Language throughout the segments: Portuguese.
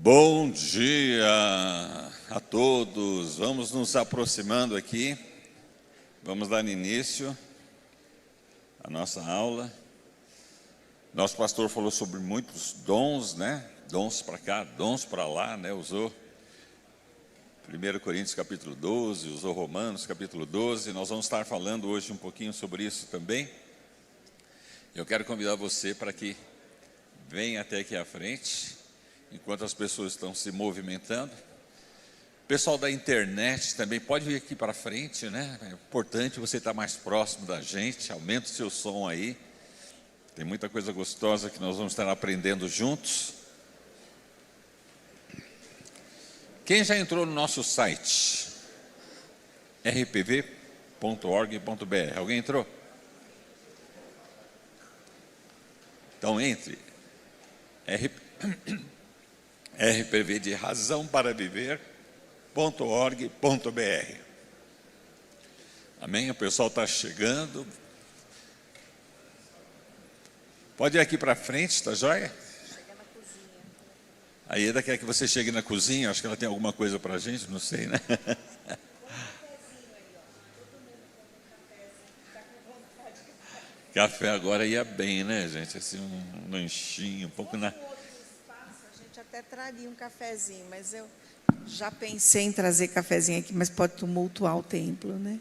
Bom dia a todos. Vamos nos aproximando aqui. Vamos dar início à nossa aula. Nosso pastor falou sobre muitos dons, né? Dons para cá, dons para lá, né? Usou 1 Coríntios capítulo 12, usou Romanos capítulo 12. Nós vamos estar falando hoje um pouquinho sobre isso também. Eu quero convidar você para que venha até aqui à frente, enquanto as pessoas estão se movimentando. O pessoal da internet também pode vir aqui para frente, né? É importante você estar mais próximo da gente. Aumenta o seu som aí. Tem muita coisa gostosa que nós vamos estar aprendendo juntos. Quem já entrou no nosso site? rpv.org.br. Alguém entrou? Então entre. rpv de razão para viver.org.br. Amém? O pessoal está chegando. Pode ir aqui para frente, tá joia? Chega na cozinha. A Ieda quer que você chegue na cozinha. Acho que ela tem alguma coisa para a gente, não sei, né? Café agora ia bem, né, gente? Assim, um lanchinho, um pouco na... A gente até traria um cafezinho, mas eu já pensei em trazer cafezinho aqui, mas pode tumultuar o templo, né?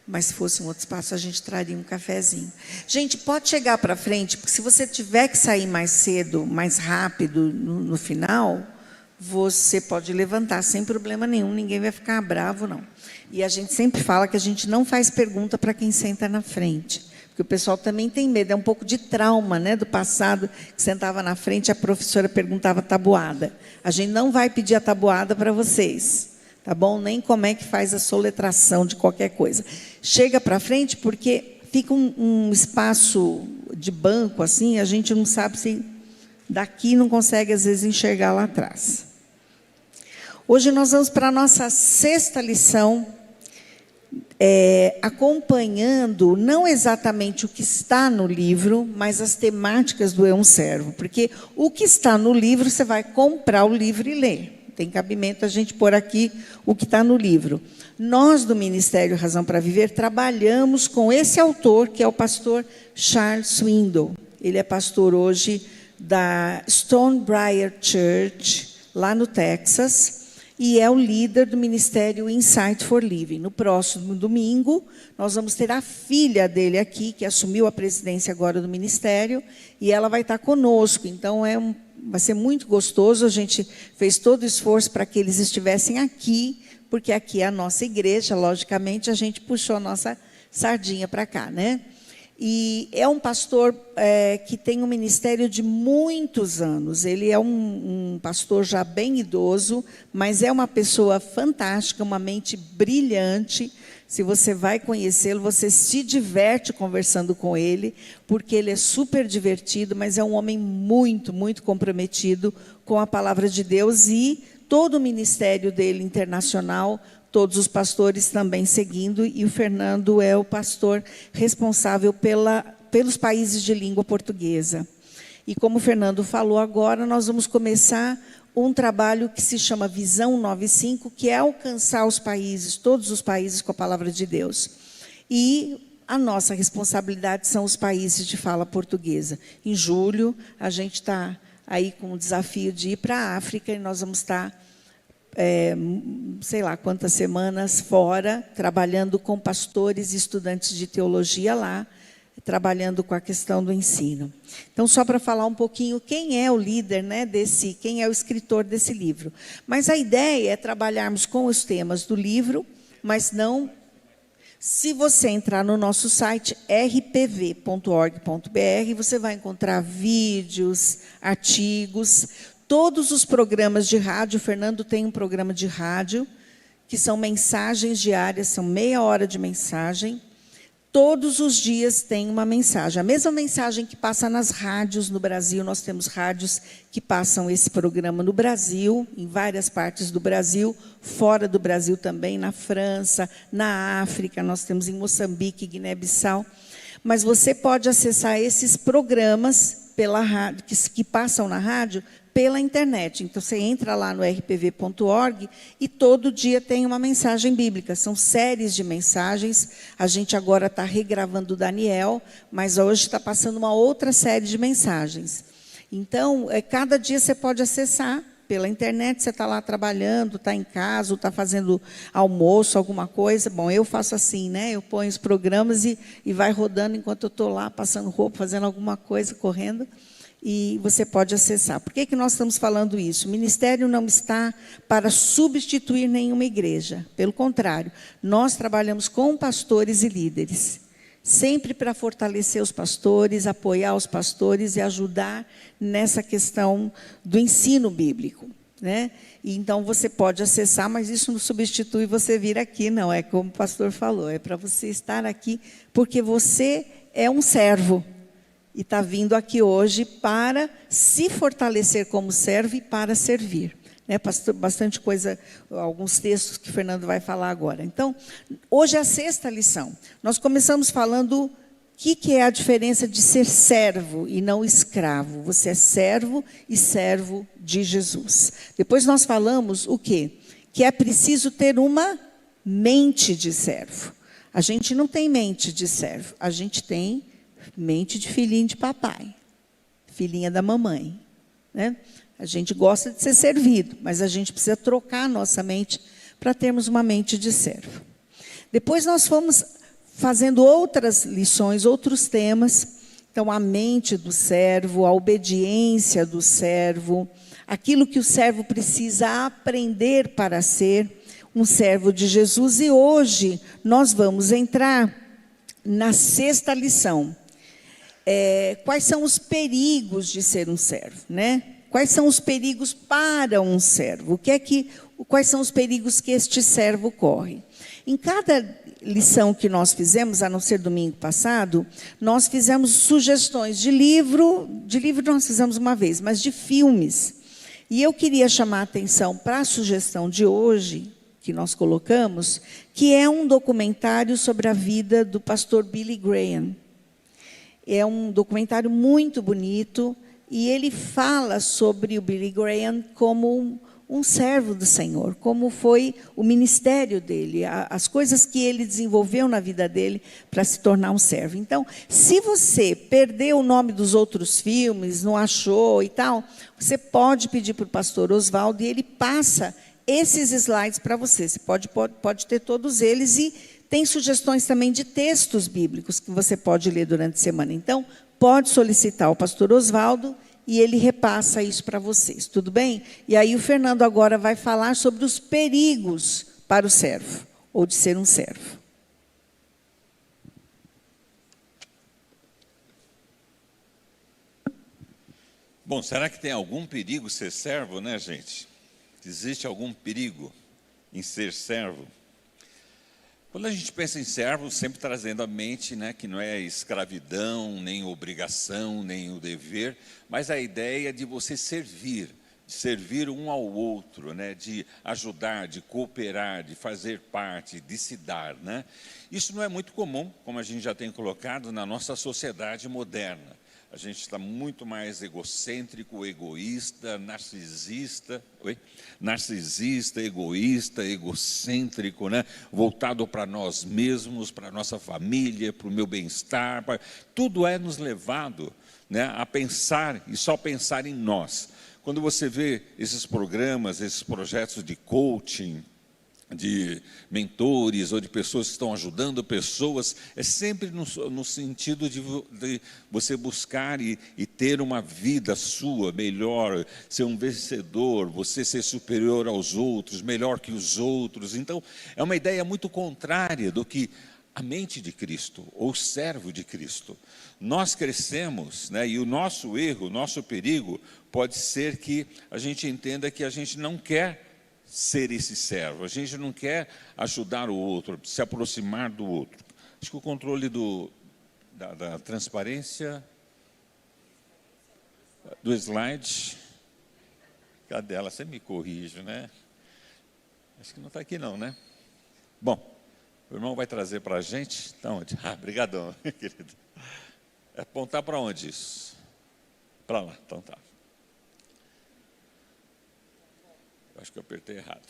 Mas se fosse um outro espaço, a gente traria um cafezinho. Gente, pode chegar para frente, porque se você tiver que sair mais cedo, mais rápido no final, você pode levantar sem problema nenhum, ninguém vai ficar bravo, não. E a gente sempre fala que a gente não faz pergunta para quem senta na frente, porque o pessoal também tem medo, é um pouco de trauma, né, do passado, que sentava na frente, a professora perguntava tabuada. A gente não vai pedir a tabuada para vocês, tá bom? Nem como é que faz a soletração de qualquer coisa. Chega para frente, porque fica um espaço de banco, assim, a gente não sabe se daqui não consegue, às vezes, enxergar lá atrás. Hoje nós vamos para a nossa 6ª lição, acompanhando não exatamente o que está no livro, mas as temáticas do Eu um Servo, porque o que está no livro, você vai comprar o livro e ler. Tem cabimento a gente pôr aqui o que está no livro. Nós, do Ministério Razão para Viver, trabalhamos com esse autor, que é o pastor Charles Swindoll. Ele é pastor hoje da Stonebriar Church, lá no Texas, e é o líder do Ministério Insight for Living. No próximo domingo, nós vamos ter a filha dele aqui, que assumiu a presidência agora do Ministério, e ela vai estar conosco. Então, vai ser muito gostoso. A gente fez todo o esforço para que eles estivessem aqui, porque aqui é a nossa igreja, logicamente, a gente puxou a nossa sardinha para cá, né? E é um pastor que tem um ministério de muitos anos. Ele é um pastor já bem idoso, mas é uma pessoa fantástica, uma mente brilhante. Se você vai conhecê-lo, você se diverte conversando com ele, porque ele é super divertido, mas é um homem muito, muito comprometido com a palavra de Deus e todo o ministério dele internacional, todos os pastores também seguindo, e o Fernando é o pastor responsável pelos países de língua portuguesa. E como o Fernando falou agora, nós vamos começar um trabalho que se chama Visão 95, que é alcançar os países, todos os países com a palavra de Deus. E a nossa responsabilidade são os países de fala portuguesa. Em julho, a gente está aí com o desafio de ir para a África, e nós vamos estar, sei lá quantas semanas fora, trabalhando com pastores e estudantes de teologia lá, trabalhando com a questão do ensino. Então, só para falar um pouquinho quem é o líder, né, quem é o escritor desse livro. Mas a ideia é trabalharmos com os temas do livro, mas não... Se você entrar no nosso site, rpv.org.br, você vai encontrar vídeos, artigos, todos os programas de rádio. O Fernando tem um programa de rádio, que são mensagens diárias, são meia hora de mensagem. Todos os dias tem uma mensagem. A mesma mensagem que passa nas rádios no Brasil, nós temos rádios que passam esse programa no Brasil, em várias partes do Brasil, fora do Brasil também, na França, na África, nós temos em Moçambique, Guiné-Bissau. Mas você pode acessar esses programas pela rádio, que passam na rádio, pela internet. Então, você entra lá no rpv.org e todo dia tem uma mensagem bíblica. São séries de mensagens. A gente agora está regravando o Daniel, mas hoje está passando uma outra série de mensagens. Então, cada dia você pode acessar pela internet, você está lá trabalhando, está em casa, está fazendo almoço, alguma coisa. Bom, eu faço assim, né? Eu ponho os programas e vai rodando enquanto eu estou lá, passando roupa, fazendo alguma coisa, correndo. E você pode acessar. Por que nós estamos falando isso? O ministério não está para substituir nenhuma igreja. Pelo contrário, nós trabalhamos com pastores e líderes. Sempre para fortalecer os pastores, apoiar os pastores e ajudar nessa questão do ensino bíblico, né? E então você pode acessar, mas isso não substitui você vir aqui, não. É como o pastor falou, é para você estar aqui, porque você é um servo. E está vindo aqui hoje para se fortalecer como servo e para servir. Bastante coisa, alguns textos que o Fernando vai falar agora. Então, hoje é a 6ª lição. Nós começamos falando o que é a diferença de ser servo e não escravo. Você é servo e servo de Jesus. Depois nós falamos o quê? Que é preciso ter uma mente de servo. A gente não tem mente de servo, a gente tem mente de filhinho de papai, filhinha da mamãe, né? A gente gosta de ser servido, mas a gente precisa trocar a nossa mente para termos uma mente de servo. Depois nós fomos fazendo outras lições, outros temas. Então, a mente do servo, a obediência do servo, aquilo que o servo precisa aprender para ser um servo de Jesus. E hoje nós vamos entrar na 6ª lição. Quais são os perigos de ser um servo, né? Quais são os perigos para um servo? Quais são os perigos que este servo corre? Em cada lição que nós fizemos, a não ser domingo passado, nós fizemos sugestões de livro nós fizemos uma vez, mas de filmes. E eu queria chamar a atenção para a sugestão de hoje, que nós colocamos, que é um documentário sobre a vida do pastor Billy Graham. É um documentário muito bonito, e ele fala sobre o Billy Graham como um servo do Senhor, como foi o ministério dele, as coisas que ele desenvolveu na vida dele para se tornar um servo. Então, se você perdeu o nome dos outros filmes, não achou e tal, você pode pedir para o pastor Oswaldo e ele passa esses slides para você. Você pode ter todos eles e tem sugestões também de textos bíblicos que você pode ler durante a semana. Então, pode solicitar o pastor Oswaldo e ele repassa isso para vocês, tudo bem? E aí o Fernando agora vai falar sobre os perigos para o servo, ou de ser um servo. Bom, será que tem algum perigo ser servo, né, gente? Existe algum perigo em ser servo? Quando a gente pensa em servo, sempre trazendo à mente, né, que não é escravidão, nem obrigação, nem o dever, mas a ideia de você servir, de servir um ao outro, né, de ajudar, de cooperar, de fazer parte, de se dar, né? Isso não é muito comum, como a gente já tem colocado, na nossa sociedade moderna. A gente está muito mais egocêntrico, egoísta, narcisista, egoísta, egocêntrico, né? Voltado para nós mesmos, para a nossa família, para o meu bem-estar. Tudo é nos levado, né, a pensar e só pensar em nós. Quando você vê esses programas, esses projetos de coaching, de mentores ou de pessoas que estão ajudando pessoas, é sempre no sentido de você buscar e ter uma vida sua melhor, ser um vencedor, você ser superior aos outros, melhor que os outros. Então, é uma ideia muito contrária do que a mente de Cristo, ou servo de Cristo. Nós crescemos, né, e o nosso erro, o nosso perigo, pode ser que a gente entenda que a gente não quer ser esse servo, a gente não quer ajudar o outro, se aproximar do outro. Acho que o controle da transparência do slide, cadê ela? Você me corrige, né? Acho que não está aqui não, né? Bom, o irmão vai trazer para a gente. Está onde? Brigadão, querido. É apontar para onde isso? Para lá, então tá. Acho que eu apertei errado.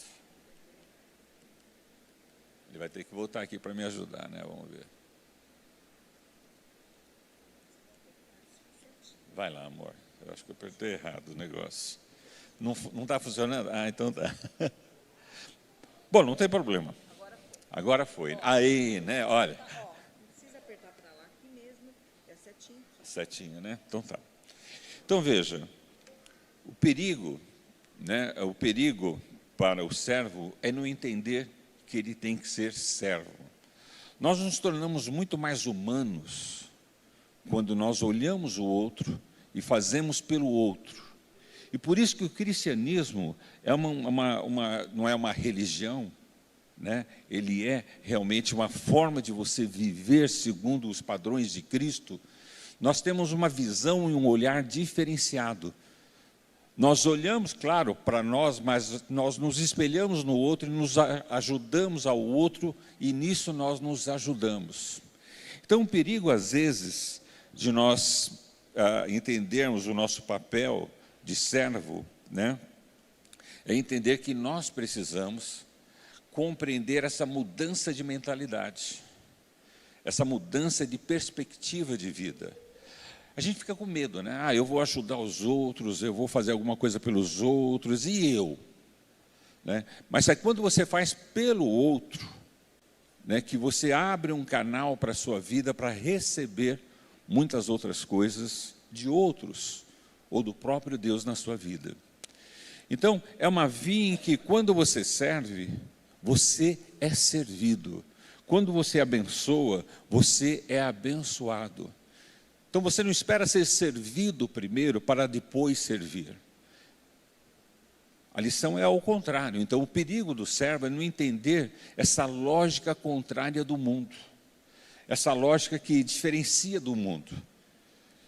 Ele vai ter que voltar aqui para me ajudar, né? Vamos ver. Vai lá, amor. Eu acho que eu apertei errado o negócio. Não está funcionando? Ah, então tá. Bom, não tem problema. Agora foi. Aí, né? Olha. Não precisa apertar para lá, aqui mesmo, é setinha. Setinha, né? Então tá. Então veja, o perigo, né? O perigo para o servo é não entender que ele tem que ser servo. Nós nos tornamos muito mais humanos quando nós olhamos o outro e fazemos pelo outro. E por isso que o cristianismo é não é uma religião, né? Ele é realmente uma forma de você viver segundo os padrões de Cristo. Nós temos uma visão e um olhar diferenciado. Nós olhamos, claro, para nós, mas nós nos espelhamos no outro e nos ajudamos ao outro, e nisso nós nos ajudamos. Então, o perigo, às vezes, de nós entendermos o nosso papel de servo, né, é entender que nós precisamos compreender essa mudança de mentalidade, essa mudança de perspectiva de vida. A gente fica com medo, né? Ah, eu vou ajudar os outros, eu vou fazer alguma coisa pelos outros, e eu? Né? Mas é quando você faz pelo outro, né, que você abre um canal para a sua vida para receber muitas outras coisas de outros, ou do próprio Deus na sua vida. Então, é uma via em que quando você serve, você é servido. Quando você abençoa, você é abençoado. Então você não espera ser servido primeiro para depois servir. A lição é ao contrário. Então o perigo do servo é não entender essa lógica contrária do mundo. Essa lógica que diferencia do mundo.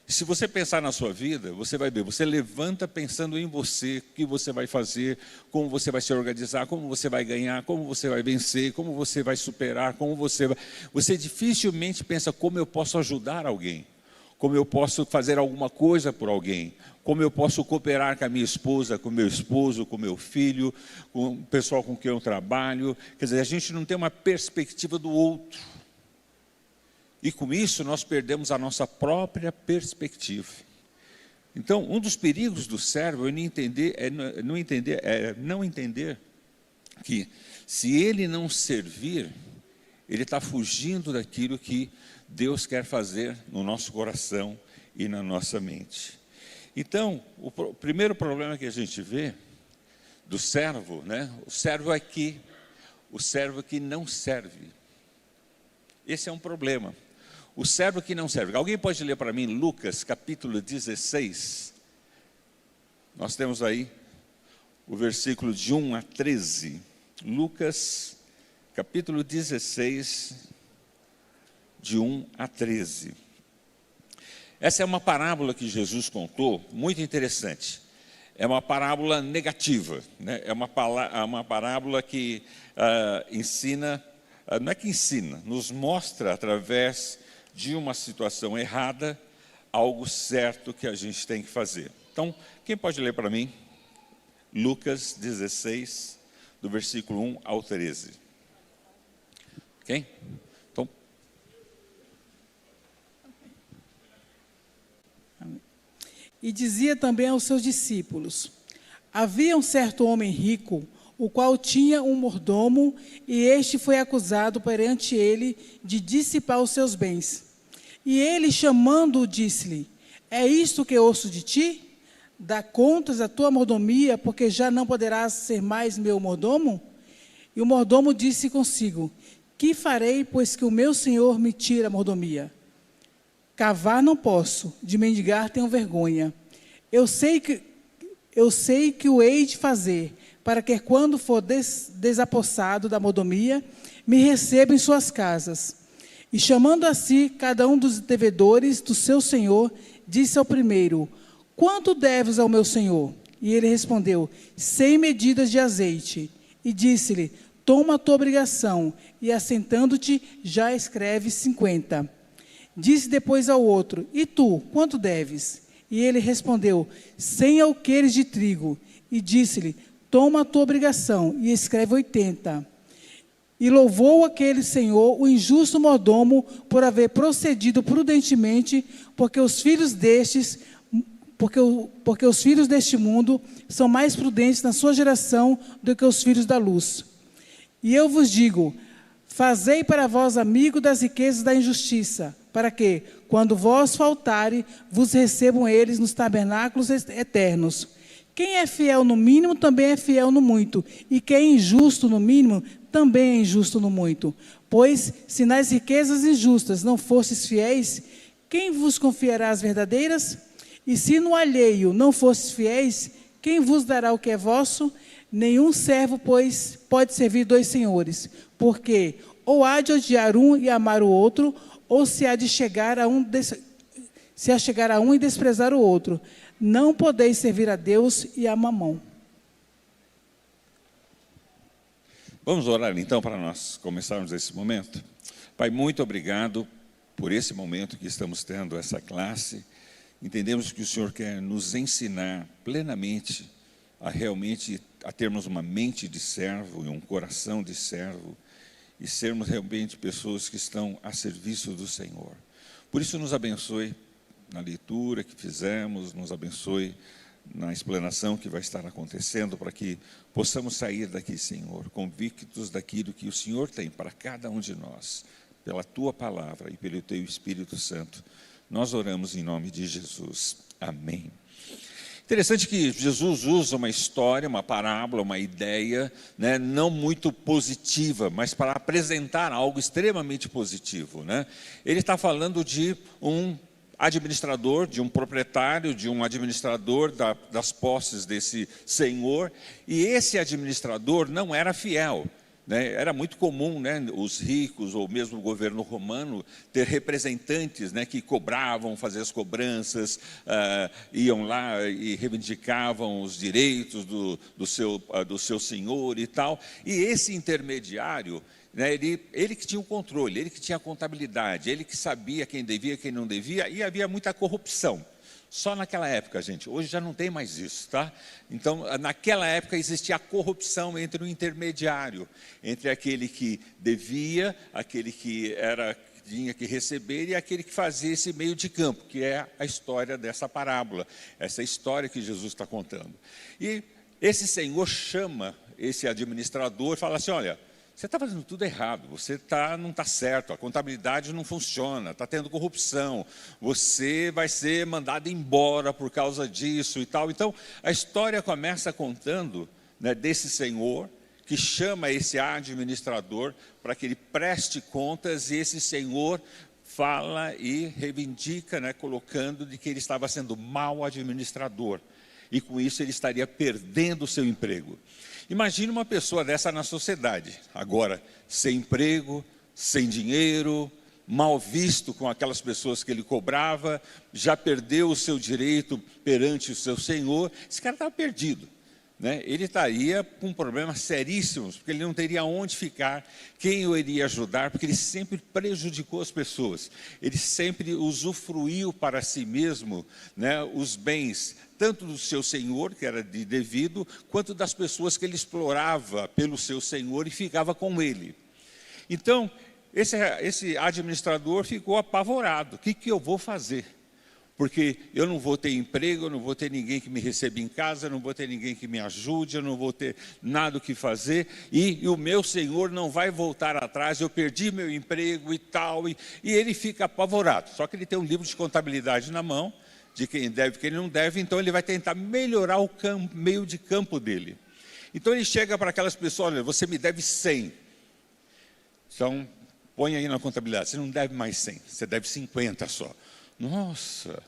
Se você pensar na sua vida, você vai ver, você levanta pensando em você, o que você vai fazer, como você vai se organizar, como você vai ganhar, como você vai vencer, como você vai superar, como você vai... Você dificilmente pensa como eu posso ajudar alguém, como eu posso fazer alguma coisa por alguém, como eu posso cooperar com a minha esposa, com o meu esposo, com o meu filho, com o pessoal com quem eu trabalho. Quer dizer, a gente não tem uma perspectiva do outro. E com isso nós perdemos a nossa própria perspectiva. Então, um dos perigos do servo é não entender que se ele não servir, ele está fugindo daquilo que Deus quer fazer no nosso coração e na nossa mente. Então, o primeiro problema que a gente vê do servo, né? O servo que não serve. Esse é um problema. O servo que não serve. Alguém pode ler para mim Lucas capítulo 16? Nós temos aí o versículo de 1 a 13. Lucas capítulo 16, de 1 a 13. Essa é uma parábola que Jesus contou, muito interessante. É uma parábola negativa, né? É uma parábola que ensina, não é que ensina, nos mostra através de uma situação errada, algo certo que a gente tem que fazer. Então, quem pode ler para mim? Lucas 16, do versículo 1 ao 13. Quem? Então. E dizia também aos seus discípulos: havia um certo homem rico, o qual tinha um mordomo, e este foi acusado perante ele de dissipar os seus bens. E ele, chamando-o, disse-lhe: é isto que ouço de ti? Dá contas da tua mordomia, porque já não poderás ser mais meu mordomo? E o mordomo disse consigo: que farei, pois que o meu senhor me tira a mordomia? Cavar não posso, de mendigar tenho vergonha. Eu sei que o hei de fazer, para que quando for desapossado da mordomia, me receba em suas casas. E chamando a si cada um dos devedores do seu senhor, disse ao primeiro: quanto deves ao meu senhor? E ele respondeu: 100 medidas de azeite. E disse-lhe: toma a tua obrigação, e assentando-te, já escreve 50. Disse depois ao outro: e tu, quanto deves? E ele respondeu: 100 alqueires de trigo. E disse-lhe: toma a tua obrigação e escreve 80. E louvou aquele senhor, o injusto mordomo, por haver procedido prudentemente, porque os filhos deste mundo são mais prudentes na sua geração do que os filhos da luz. E eu vos digo, fazei para vós amigo das riquezas da injustiça, para que, quando vós faltarem, vos recebam eles nos tabernáculos eternos. Quem é fiel no mínimo, também é fiel no muito. E quem é injusto no mínimo, também é injusto no muito. Pois, se nas riquezas injustas não fostes fiéis, quem vos confiará as verdadeiras? E se no alheio não fostes fiéis, quem vos dará o que é vosso? Nenhum servo, pois, pode servir 2 senhores, porque ou há de odiar um e amar o outro, ou se há de chegar a um e desprezar o outro. Não podeis servir a Deus e a Mamão. Vamos orar então para nós começarmos esse momento. Pai, muito obrigado por esse momento que estamos tendo, essa classe. Entendemos que o Senhor quer nos ensinar plenamente a termos uma mente de servo e um coração de servo e sermos realmente pessoas que estão a serviço do Senhor. Por isso, nos abençoe na leitura que fizemos, nos abençoe na explanação que vai estar acontecendo, para que possamos sair daqui, Senhor, convictos daquilo que o Senhor tem para cada um de nós, pela Tua Palavra e pelo Teu Espírito Santo. Nós oramos em nome de Jesus. Amém. Interessante que Jesus usa uma história, uma parábola, uma ideia, né, não muito positiva, mas para apresentar algo extremamente positivo, né? Ele está falando de um administrador, de um proprietário, de um administrador das posses desse senhor, e esse administrador não era fiel. Né? Era muito comum, né, os ricos ou mesmo o governo romano ter representantes, né, que cobravam, faziam as cobranças, iam lá e reivindicavam os direitos do seu senhor e tal. E esse intermediário, né, ele que tinha o controle, ele que tinha a contabilidade, ele que sabia quem devia, quem não devia, e havia muita corrupção. Só naquela época, gente, hoje já não tem mais isso, tá? Então, naquela época existia a corrupção entre o intermediário, entre aquele que devia, aquele que tinha que receber e aquele que fazia esse meio de campo, que é a história dessa parábola, essa história que Jesus está contando. E esse senhor chama esse administrador e fala assim, olha, você está fazendo tudo errado, não está certo, a contabilidade não funciona, está tendo corrupção, você vai ser mandado embora por causa disso e tal. Então, a história começa contando, né, desse senhor que chama esse administrador para que ele preste contas, e esse senhor fala e reivindica, né, colocando de que ele estava sendo mau administrador, e com isso ele estaria perdendo o seu emprego. Imagine uma pessoa dessa na sociedade, agora sem emprego, sem dinheiro, mal visto com aquelas pessoas que ele cobrava, já perdeu o seu direito perante o seu senhor. Esse cara estava perdido, né? Ele estaria com problemas seríssimos, porque ele não teria onde ficar, quem o iria ajudar, porque ele sempre prejudicou as pessoas, ele sempre usufruiu para si mesmo, né, os bens, tanto do seu senhor, que era de devido, quanto das pessoas que ele explorava pelo seu senhor e ficava com ele. Então, esse administrador ficou apavorado. O que eu vou fazer? Porque eu não vou ter emprego, eu não vou ter ninguém que me receba em casa, eu não vou ter ninguém que me ajude, eu não vou ter nada o que fazer, e o meu senhor não vai voltar atrás, eu perdi meu emprego e tal, e ele fica apavorado. Só que ele tem um livro de contabilidade na mão, de quem deve e quem não deve, então ele vai tentar melhorar o meio de campo dele. Então ele chega para aquelas pessoas, olha, você me deve 100. Então, põe aí na contabilidade, você não deve mais 100, você deve 50 só. Nossa,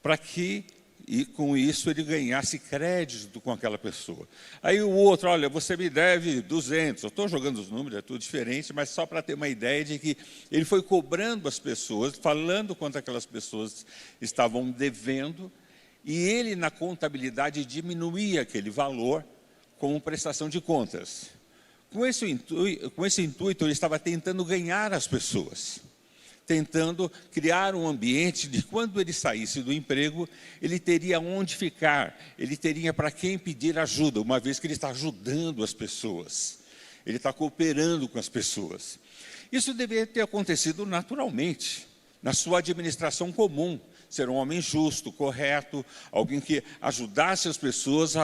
para que, e com isso ele ganhasse crédito com aquela pessoa. Aí o outro, olha, você me deve 200, eu estou jogando os números, é tudo diferente, mas só para ter uma ideia de que ele foi cobrando as pessoas, falando quanto aquelas pessoas estavam devendo, e ele na contabilidade diminuía aquele valor como prestação de contas. Com esse intuito, ele estava tentando ganhar as pessoas, tentando criar um ambiente de quando ele saísse do emprego, ele teria onde ficar, ele teria para quem pedir ajuda, uma vez que ele está ajudando as pessoas, ele está cooperando com as pessoas. Isso deveria ter acontecido naturalmente, na sua administração comum, ser um homem justo, correto, alguém que ajudasse as pessoas,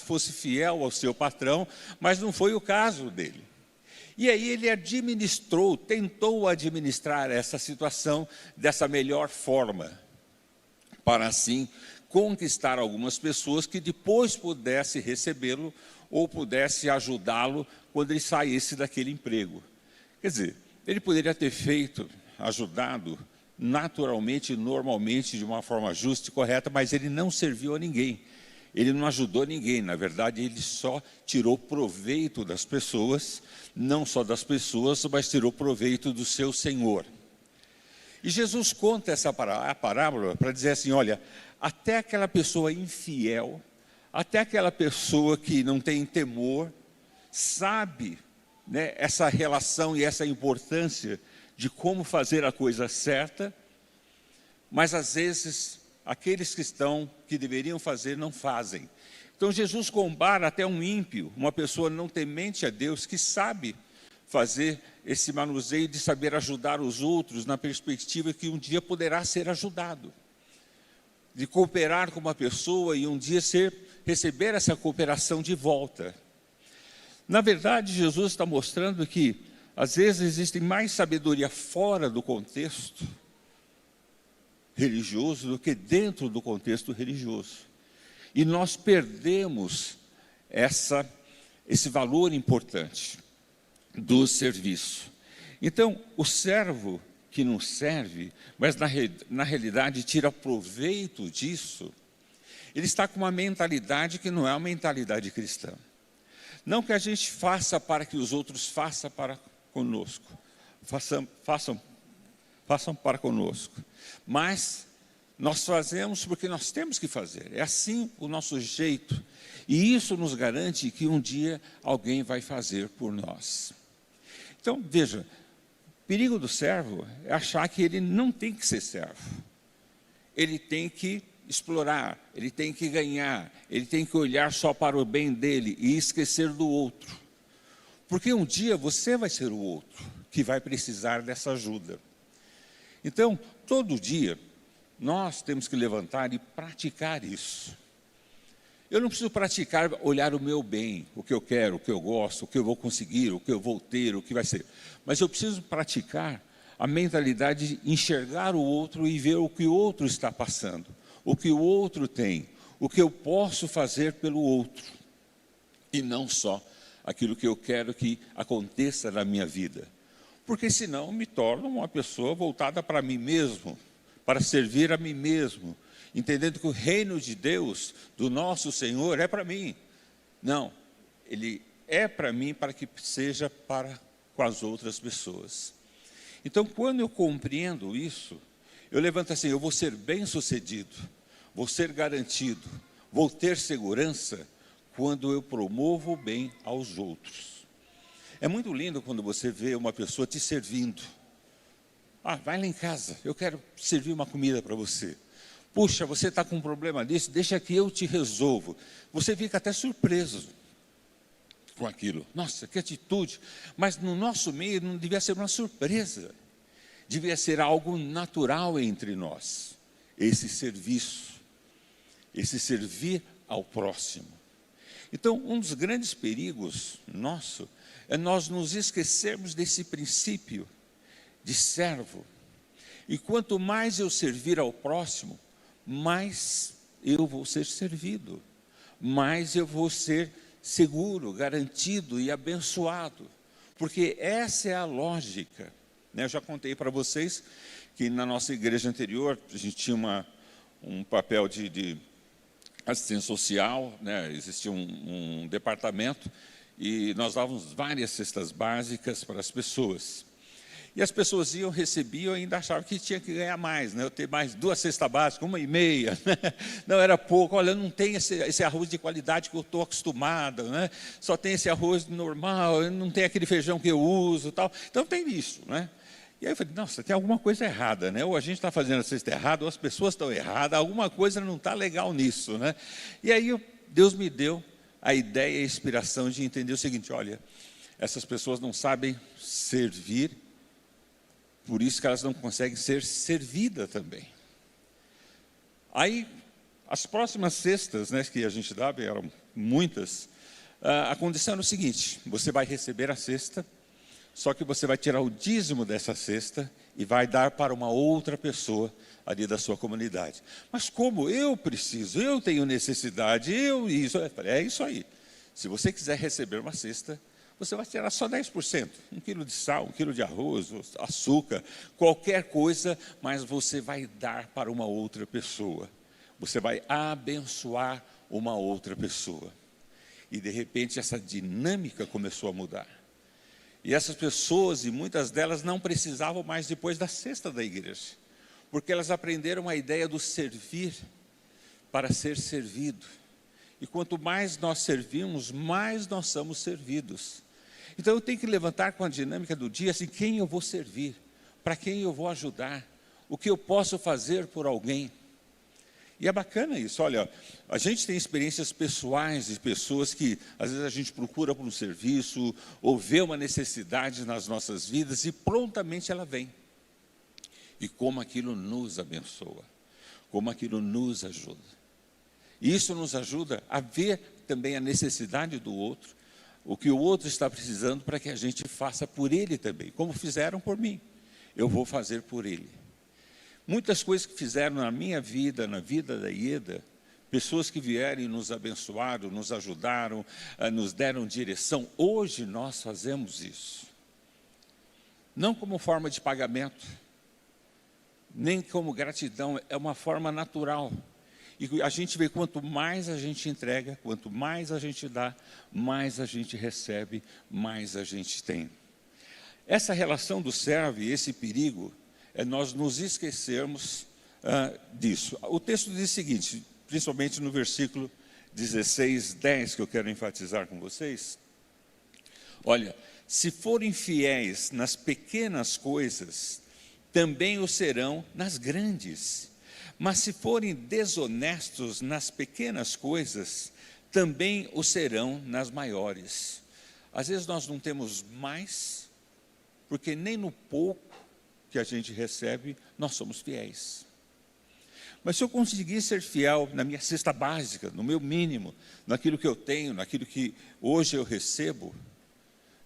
fosse fiel ao seu patrão, mas não foi o caso dele. E aí ele tentou administrar essa situação dessa melhor forma, para assim conquistar algumas pessoas que depois pudesse recebê-lo ou pudesse ajudá-lo quando ele saísse daquele emprego. Quer dizer, ele poderia ter ajudado naturalmente, normalmente, de uma forma justa e correta, mas ele não serviu a ninguém. Ele não ajudou ninguém, na verdade, ele só tirou proveito das pessoas, não só das pessoas, mas tirou proveito do seu Senhor. E Jesus conta a parábola para dizer assim, olha, até aquela pessoa infiel, até aquela pessoa que não tem temor, sabe, né, essa relação e essa importância de como fazer a coisa certa, mas às vezes aqueles que deveriam fazer não fazem. Então Jesus compara até um ímpio, uma pessoa não temente a Deus, que sabe fazer esse manuseio de saber ajudar os outros na perspectiva que um dia poderá ser ajudado, de cooperar com uma pessoa e um dia receber essa cooperação de volta. Na verdade, Jesus está mostrando que às vezes existe mais sabedoria fora do contexto religioso do que dentro do contexto religioso. E nós perdemos esse valor importante do serviço. Então, o servo que não serve, mas na realidade tira proveito disso, ele está com uma mentalidade que não é uma mentalidade cristã. Não que a gente faça para que os outros façam para conosco, façam para conosco, mas nós fazemos porque nós temos que fazer, é assim o nosso jeito, e isso nos garante que um dia alguém vai fazer por nós. Então, veja, o perigo do servo é achar que ele não tem que ser servo, ele tem que explorar, ele tem que ganhar, ele tem que olhar só para o bem dele e esquecer do outro. Porque um dia você vai ser o outro que vai precisar dessa ajuda. Então, todo dia, nós temos que levantar e praticar isso. Eu não preciso praticar, olhar o meu bem, o que eu quero, o que eu gosto, o que eu vou conseguir, o que eu vou ter, o que vai ser. Mas eu preciso praticar a mentalidade de enxergar o outro e ver o que o outro está passando, o que o outro tem, o que eu posso fazer pelo outro, e não só aquilo que eu quero que aconteça na minha vida. Porque senão me torno uma pessoa voltada para mim mesmo, para servir a mim mesmo, entendendo que o reino de Deus, do nosso Senhor, é para mim. Não, ele é para mim para que seja para com as outras pessoas. Então, quando eu compreendo isso, eu levanto assim, eu vou ser bem-sucedido, vou ser garantido, vou ter segurança quando eu promovo o bem aos outros. É muito lindo quando você vê uma pessoa te servindo. Vai lá em casa, eu quero servir uma comida para você. Puxa, você está com um problema desse, deixa que eu te resolvo. Você fica até surpreso com aquilo. Nossa, que atitude. Mas no nosso meio não devia ser uma surpresa. Devia ser algo natural entre nós. Esse serviço, esse servir ao próximo. Então, um dos grandes perigos nosso é nós nos esquecermos desse princípio de servo. E quanto mais eu servir ao próximo, mais eu vou ser servido, mais eu vou ser seguro, garantido e abençoado. Porque essa é a lógica. Eu já contei para vocês que na nossa igreja anterior, a gente tinha um papel de assistência social, existia um departamento, e nós dávamos várias cestas básicas para as pessoas. E as pessoas recebiam e ainda achavam que tinha que ganhar mais, eu ter mais 2 cestas básicas, 1,5, não era pouco. Olha, não tem esse arroz de qualidade que eu estou acostumado, só tem esse arroz normal, não tem aquele feijão que eu uso, tal. Então tem isso, E aí eu falei, nossa, tem alguma coisa errada, né? Ou a gente está fazendo a cesta errada, ou as pessoas estão erradas, alguma coisa não está legal nisso, né? E aí Deus me deu a ideia e a inspiração de entender o seguinte, olha, essas pessoas não sabem servir, por isso que elas não conseguem ser servidas também. Aí, as próximas cestas, né, que a gente dava, eram muitas, a condição era o seguinte, você vai receber a cesta, só que você vai tirar o dízimo dessa cesta e vai dar para uma outra pessoa ali da sua comunidade. Mas como eu preciso, eu tenho necessidade, eu falei, é isso aí. Se você quiser receber uma cesta, você vai tirar só 10%. 1 quilo de sal, 1 quilo de arroz, açúcar, qualquer coisa, mas você vai dar para uma outra pessoa. Você vai abençoar uma outra pessoa. E de repente essa dinâmica começou a mudar. E essas pessoas, e muitas delas, não precisavam mais depois da cesta da igreja. Porque elas aprenderam a ideia do servir para ser servido. E quanto mais nós servimos, mais nós somos servidos. Então eu tenho que levantar com a dinâmica do dia, assim, quem eu vou servir? Para quem eu vou ajudar? O que eu posso fazer por alguém? E é bacana isso, olha, a gente tem experiências pessoais de pessoas que às vezes a gente procura por um serviço ou vê uma necessidade nas nossas vidas e prontamente ela vem. E como aquilo nos abençoa, como aquilo nos ajuda. E isso nos ajuda a ver também a necessidade do outro, o que o outro está precisando para que a gente faça por ele também, como fizeram por mim, eu vou fazer por ele. Muitas coisas que fizeram na minha vida, na vida da Ieda, pessoas que vieram e nos abençoaram, nos ajudaram, nos deram direção, hoje nós fazemos isso. Não como forma de pagamento, nem como gratidão, é uma forma natural. E a gente vê quanto mais a gente entrega, quanto mais a gente dá, mais a gente recebe, mais a gente tem. Essa relação do servo e esse perigo é nós nos esquecermos disso. O texto diz o seguinte, principalmente no versículo 16, 10, que eu quero enfatizar com vocês. Olha, se forem fiéis nas pequenas coisas, também o serão nas grandes. Mas se forem desonestos nas pequenas coisas, também o serão nas maiores. Às vezes nós não temos mais, porque nem no pouco que a gente recebe, nós somos fiéis. Mas se eu conseguir ser fiel na minha cesta básica, no meu mínimo, naquilo que eu tenho, naquilo que hoje eu recebo,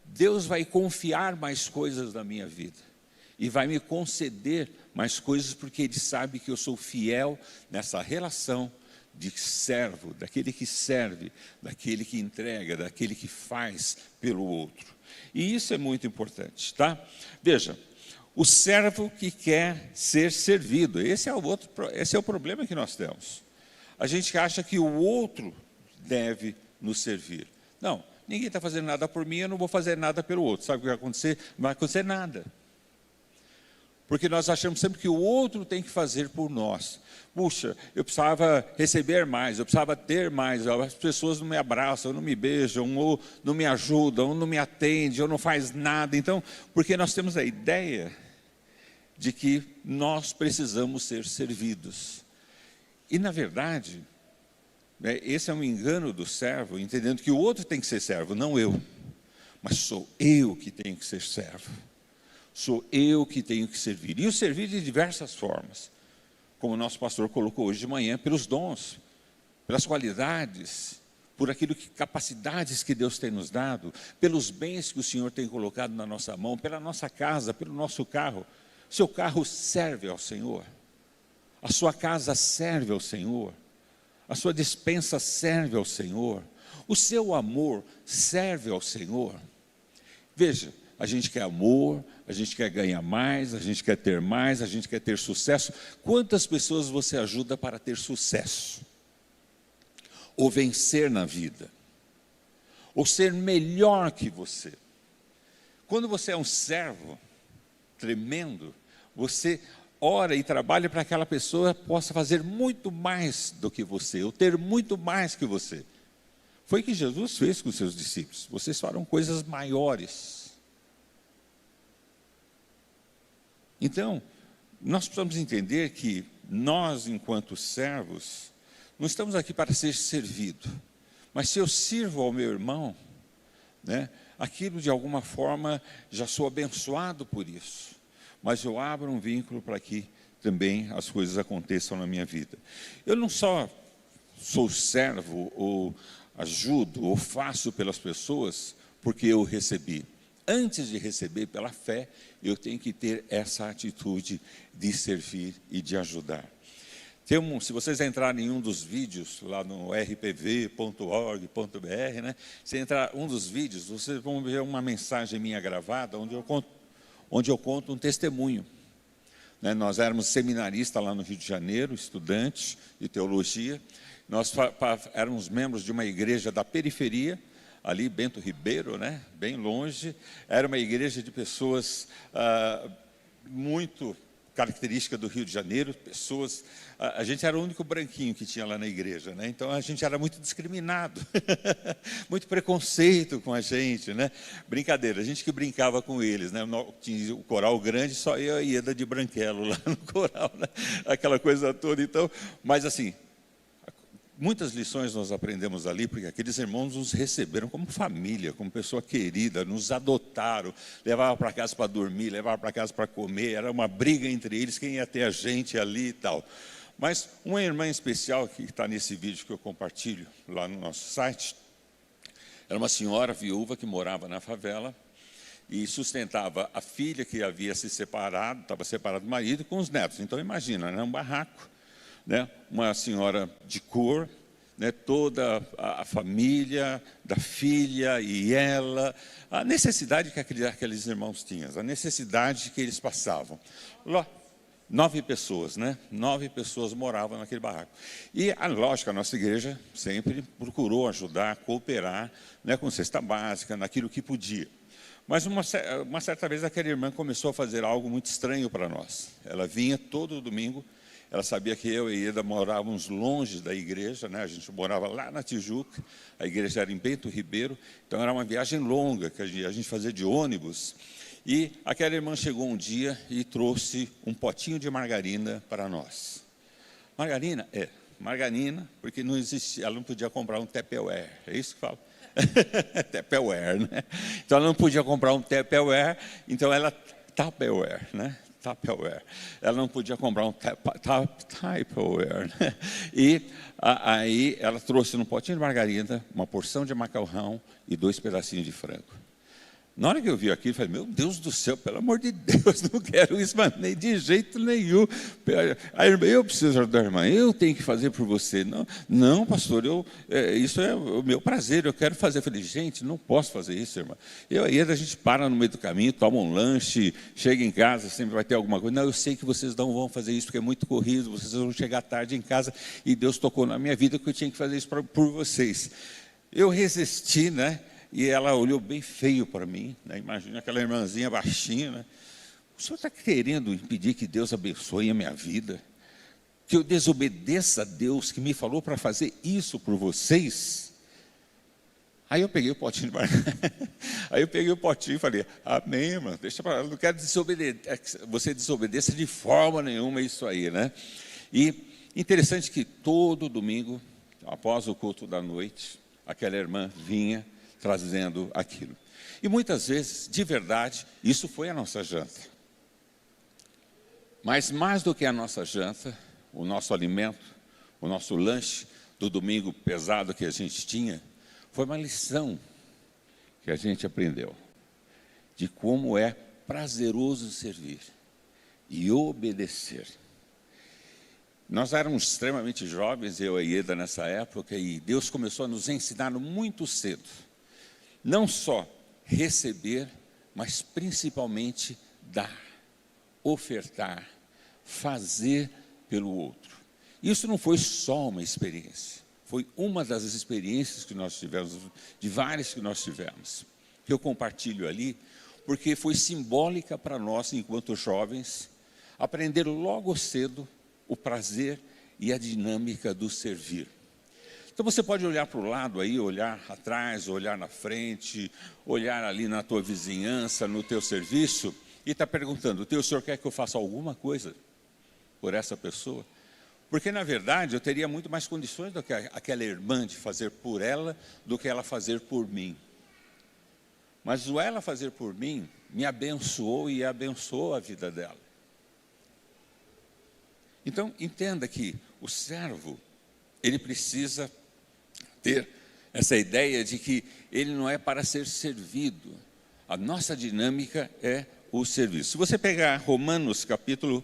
Deus vai confiar mais coisas na minha vida. E vai me conceder mais coisas, porque Ele sabe que eu sou fiel nessa relação de servo, daquele que serve, daquele que entrega, daquele que faz pelo outro. E isso é muito importante, tá? Veja, o servo que quer ser servido, esse é o problema que nós temos. A gente acha que o outro deve nos servir. Não, ninguém está fazendo nada por mim, eu não vou fazer nada pelo outro. Sabe o que vai acontecer? Não vai acontecer nada. Porque nós achamos sempre que o outro tem que fazer por nós. Puxa, eu precisava receber mais, eu precisava ter mais, as pessoas não me abraçam, não me beijam, ou não me ajudam, ou não me atendem, ou não faz nada. Então, porque nós temos a ideia de que nós precisamos ser servidos. E, na verdade, esse é um engano do servo, entendendo que o outro tem que ser servo, não eu. Mas sou eu que tenho que ser servo. Sou eu que tenho que servir. E o servir de diversas formas. Como o nosso pastor colocou hoje de manhã, pelos dons, pelas qualidades, por aquilo que capacidades que Deus tem nos dado, pelos bens que o Senhor tem colocado na nossa mão, pela nossa casa, pelo nosso carro. Seu carro serve ao Senhor. A sua casa serve ao Senhor. A sua despensa serve ao Senhor. O seu amor serve ao Senhor. Veja, a gente quer amor, a gente quer ganhar mais, a gente quer ter mais, a gente quer ter sucesso. Quantas pessoas você ajuda para ter sucesso? Ou vencer na vida? Ou ser melhor que você? Quando você é um servo tremendo, você ora e trabalha para que aquela pessoa possa fazer muito mais do que você, ou ter muito mais que você. Foi o que Jesus fez com os seus discípulos. Vocês farão coisas maiores. Então, nós precisamos entender que nós, enquanto servos, não estamos aqui para ser servido. Mas se eu sirvo ao meu irmão, né, aquilo de alguma forma já sou abençoado por isso. Mas eu abro um vínculo para que também as coisas aconteçam na minha vida. Eu não só sou servo, ou ajudo, ou faço pelas pessoas, porque eu recebi. Antes de receber pela fé, eu tenho que ter essa atitude de servir e de ajudar. Se vocês entrarem em um dos vídeos, lá no rpv.org.br, né, se entrar um dos vídeos, vocês vão ver uma mensagem minha gravada, onde eu conto um testemunho. Nós éramos seminaristas lá no Rio de Janeiro, estudantes de teologia. Nós éramos membros de uma igreja da periferia, ali Bento Ribeiro, né, bem longe. Era uma igreja de pessoas muito característica do Rio de Janeiro, pessoas... A gente era o único branquinho que tinha lá na igreja, né? Então a gente era muito discriminado, muito preconceito com a gente, né? Brincadeira, a gente que brincava com eles, né? Tinha o coral grande, só eu e a Ieda de Branquelo lá no coral, né? Aquela coisa toda. Então, mas assim, muitas lições nós aprendemos ali, porque aqueles irmãos nos receberam como família, como pessoa querida, nos adotaram, levavam para casa para dormir, levavam para casa para comer, era uma briga entre eles, quem ia ter a gente ali e tal. Mas uma irmã especial que está nesse vídeo que eu compartilho lá no nosso site, era uma senhora viúva que morava na favela e sustentava a filha que havia se separado, estava separada do marido, com os netos. Então imagina, né, um barraco, né, uma senhora de cor, né, toda a família da filha e ela, a necessidade que aqueles irmãos tinham, a necessidade que eles passavam. 9 pessoas, né? 9 pessoas moravam naquele barraco. E, lógico, a nossa igreja sempre procurou ajudar, cooperar, né, com cesta básica, naquilo que podia. Mas uma certa vez aquela irmã começou a fazer algo muito estranho para nós. Ela vinha todo domingo, ela sabia que eu e Ieda morávamos longe da igreja, né? A gente morava lá na Tijuca, a igreja era em Bento Ribeiro, então era uma viagem longa que a gente fazia de ônibus. E aquela irmã chegou um dia e trouxe um potinho de margarina para nós. Margarina? Margarina, porque não existia, ela não podia comprar um Tupperware, é isso que fala? Tupperware, né? Então ela não podia comprar um Tupperware, então ela... Tupperware, né? Tupperware. Ela não podia comprar um Tupperware, né? E aí ela trouxe num potinho de margarina, uma porção de macarrão e 2 pedacinhos de frango. Na hora que eu vi aquilo, eu falei, meu Deus do céu, pelo amor de Deus, não quero isso, mas nem de jeito nenhum. A irmã, eu preciso ajudar a irmã, eu tenho que fazer por você. Não, pastor, isso é o meu prazer, eu quero fazer. Eu falei, gente, não posso fazer isso, irmã. Aí a gente para no meio do caminho, toma um lanche, chega em casa, sempre vai ter alguma coisa. Não, eu sei que vocês não vão fazer isso, porque é muito corrido, vocês vão chegar tarde em casa, e Deus tocou na minha vida que eu tinha que fazer isso por vocês. Eu resisti, né? E ela olhou bem feio para mim, né? Imagina aquela irmãzinha baixinha, né? O senhor está querendo impedir que Deus abençoe a minha vida? Que eu desobedeça a Deus que me falou para fazer isso por vocês? Aí eu peguei o potinho de margarina. Aí eu peguei o potinho e falei, amém, irmã, deixa para lá, não quero você desobedeça de forma nenhuma isso aí, né? E interessante que todo domingo, após o culto da noite, aquela irmã vinha trazendo aquilo. E muitas vezes, de verdade, isso foi a nossa janta. Mas mais do que a nossa janta, o nosso alimento, o nosso lanche do domingo pesado que a gente tinha, foi uma lição que a gente aprendeu de como é prazeroso servir e obedecer. Nós éramos extremamente jovens, eu e Ieda nessa época, e Deus começou a nos ensinar muito cedo. Não só receber, mas principalmente dar, ofertar, fazer pelo outro. Isso não foi só uma experiência, foi uma das experiências que nós tivemos, de várias que nós tivemos, que eu compartilho ali, porque foi simbólica para nós, enquanto jovens, aprender logo cedo o prazer e a dinâmica do servir. Então você pode olhar para o lado aí, olhar atrás, olhar na frente, olhar ali na tua vizinhança, no teu serviço, e está perguntando: o senhor quer que eu faça alguma coisa por essa pessoa? Porque, na verdade, eu teria muito mais condições do que aquela irmã de fazer por ela do que ela fazer por mim. Mas o ela fazer por mim me abençoou e abençoou a vida dela. Então, entenda que o servo, ele precisa ter essa ideia de que ele não é para ser servido. A nossa dinâmica é o serviço. Se você pegar Romanos capítulo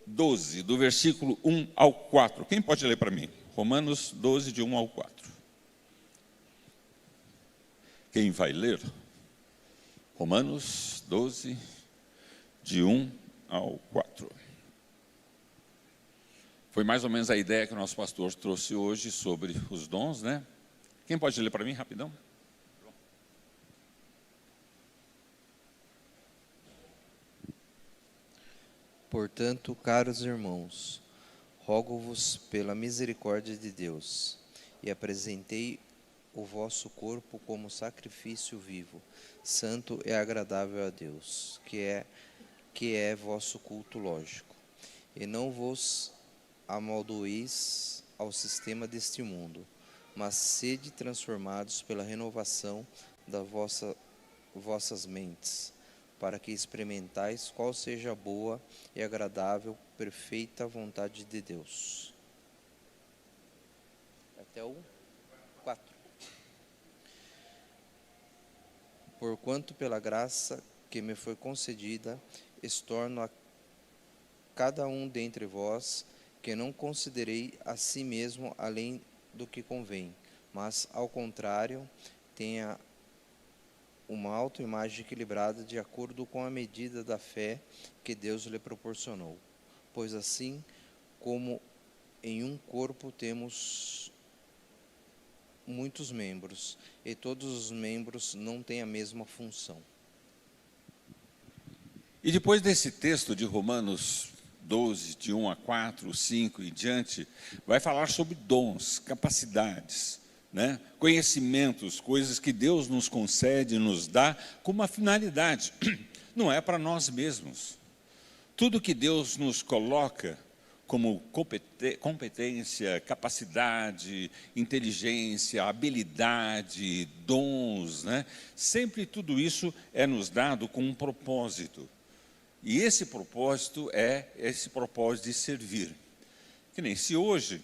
12, do versículo 1 ao 4. Quem pode ler para mim? Romanos 12, de 1 ao 4. Quem vai ler? Romanos 12, de 1 ao 4. Foi mais ou menos a ideia que o nosso pastor trouxe hoje sobre os dons, né? Quem pode ler para mim, rapidão? Portanto, caros irmãos, rogo-vos pela misericórdia de Deus, e apresentei o vosso corpo como sacrifício vivo, santo e agradável a Deus, que é vosso culto lógico. E não vos amaldoeis ao sistema deste mundo, mas sede transformados pela renovação das vossas mentes, para que experimentais qual seja a boa e agradável, perfeita vontade de Deus. Até o 4. Porquanto pela graça que me foi concedida, extorno a cada um dentre vós que não considerei a si mesmo além do que convém, mas, ao contrário, tenha uma autoimagem equilibrada de acordo com a medida da fé que Deus lhe proporcionou. Pois assim como em um corpo temos muitos membros, e todos os membros não têm a mesma função. E depois desse texto de Romanos 12, de 1 a 4, 5 e diante, vai falar sobre dons, capacidades, né? Conhecimentos, coisas que Deus nos concede, nos dá, com uma finalidade. Não é para nós mesmos. Tudo que Deus nos coloca como competência, capacidade, inteligência, habilidade, dons, né? Sempre tudo isso é nos dado com um propósito. E esse propósito é esse propósito de servir. Que nem se hoje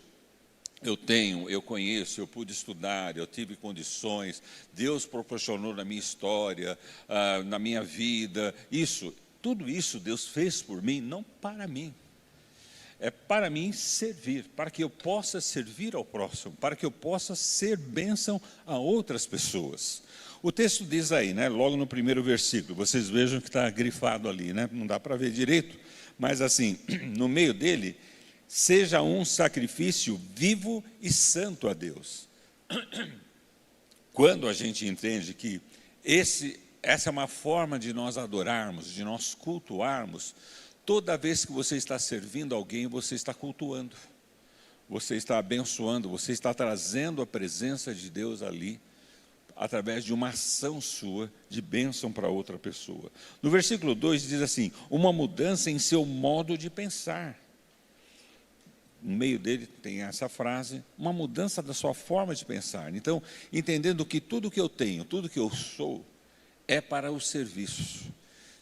eu conheço, eu pude estudar, eu tive condições, Deus proporcionou na minha história, na minha vida, tudo isso Deus fez por mim, não para mim. É para mim servir, para que eu possa servir ao próximo, para que eu possa ser bênção a outras pessoas. O texto diz aí, né, logo no primeiro versículo, vocês vejam que está grifado ali, né, não dá para ver direito, mas assim, no meio dele, seja um sacrifício vivo e santo a Deus. Quando a gente entende que essa é uma forma de nós adorarmos, de nós cultuarmos, toda vez que você está servindo alguém, você está cultuando, você está abençoando, você está trazendo a presença de Deus ali, através de uma ação sua de bênção para outra pessoa. No versículo 2 diz assim, uma mudança em seu modo de pensar. No meio dele tem essa frase, uma mudança da sua forma de pensar. Então, entendendo que tudo que eu tenho, tudo que eu sou, é para o serviço.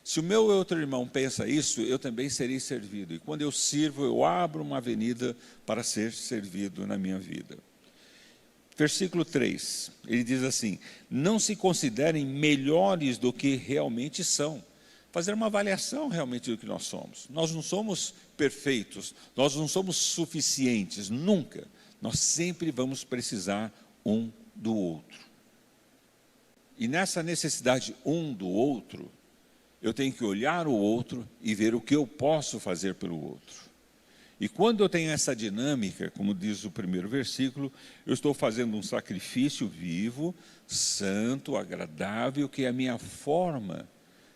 Se o meu outro irmão pensa isso, eu também serei servido. E quando eu sirvo, eu abro uma avenida para ser servido na minha vida. Versículo 3, ele diz assim, não se considerem melhores do que realmente são. Fazer uma avaliação realmente do que nós somos. Nós não somos perfeitos, nós não somos suficientes, nunca. Nós sempre vamos precisar um do outro. E nessa necessidade um do outro, eu tenho que olhar o outro e ver o que eu posso fazer pelo outro. E quando eu tenho essa dinâmica, como diz o primeiro versículo, eu estou fazendo um sacrifício vivo, santo, agradável, que é a minha forma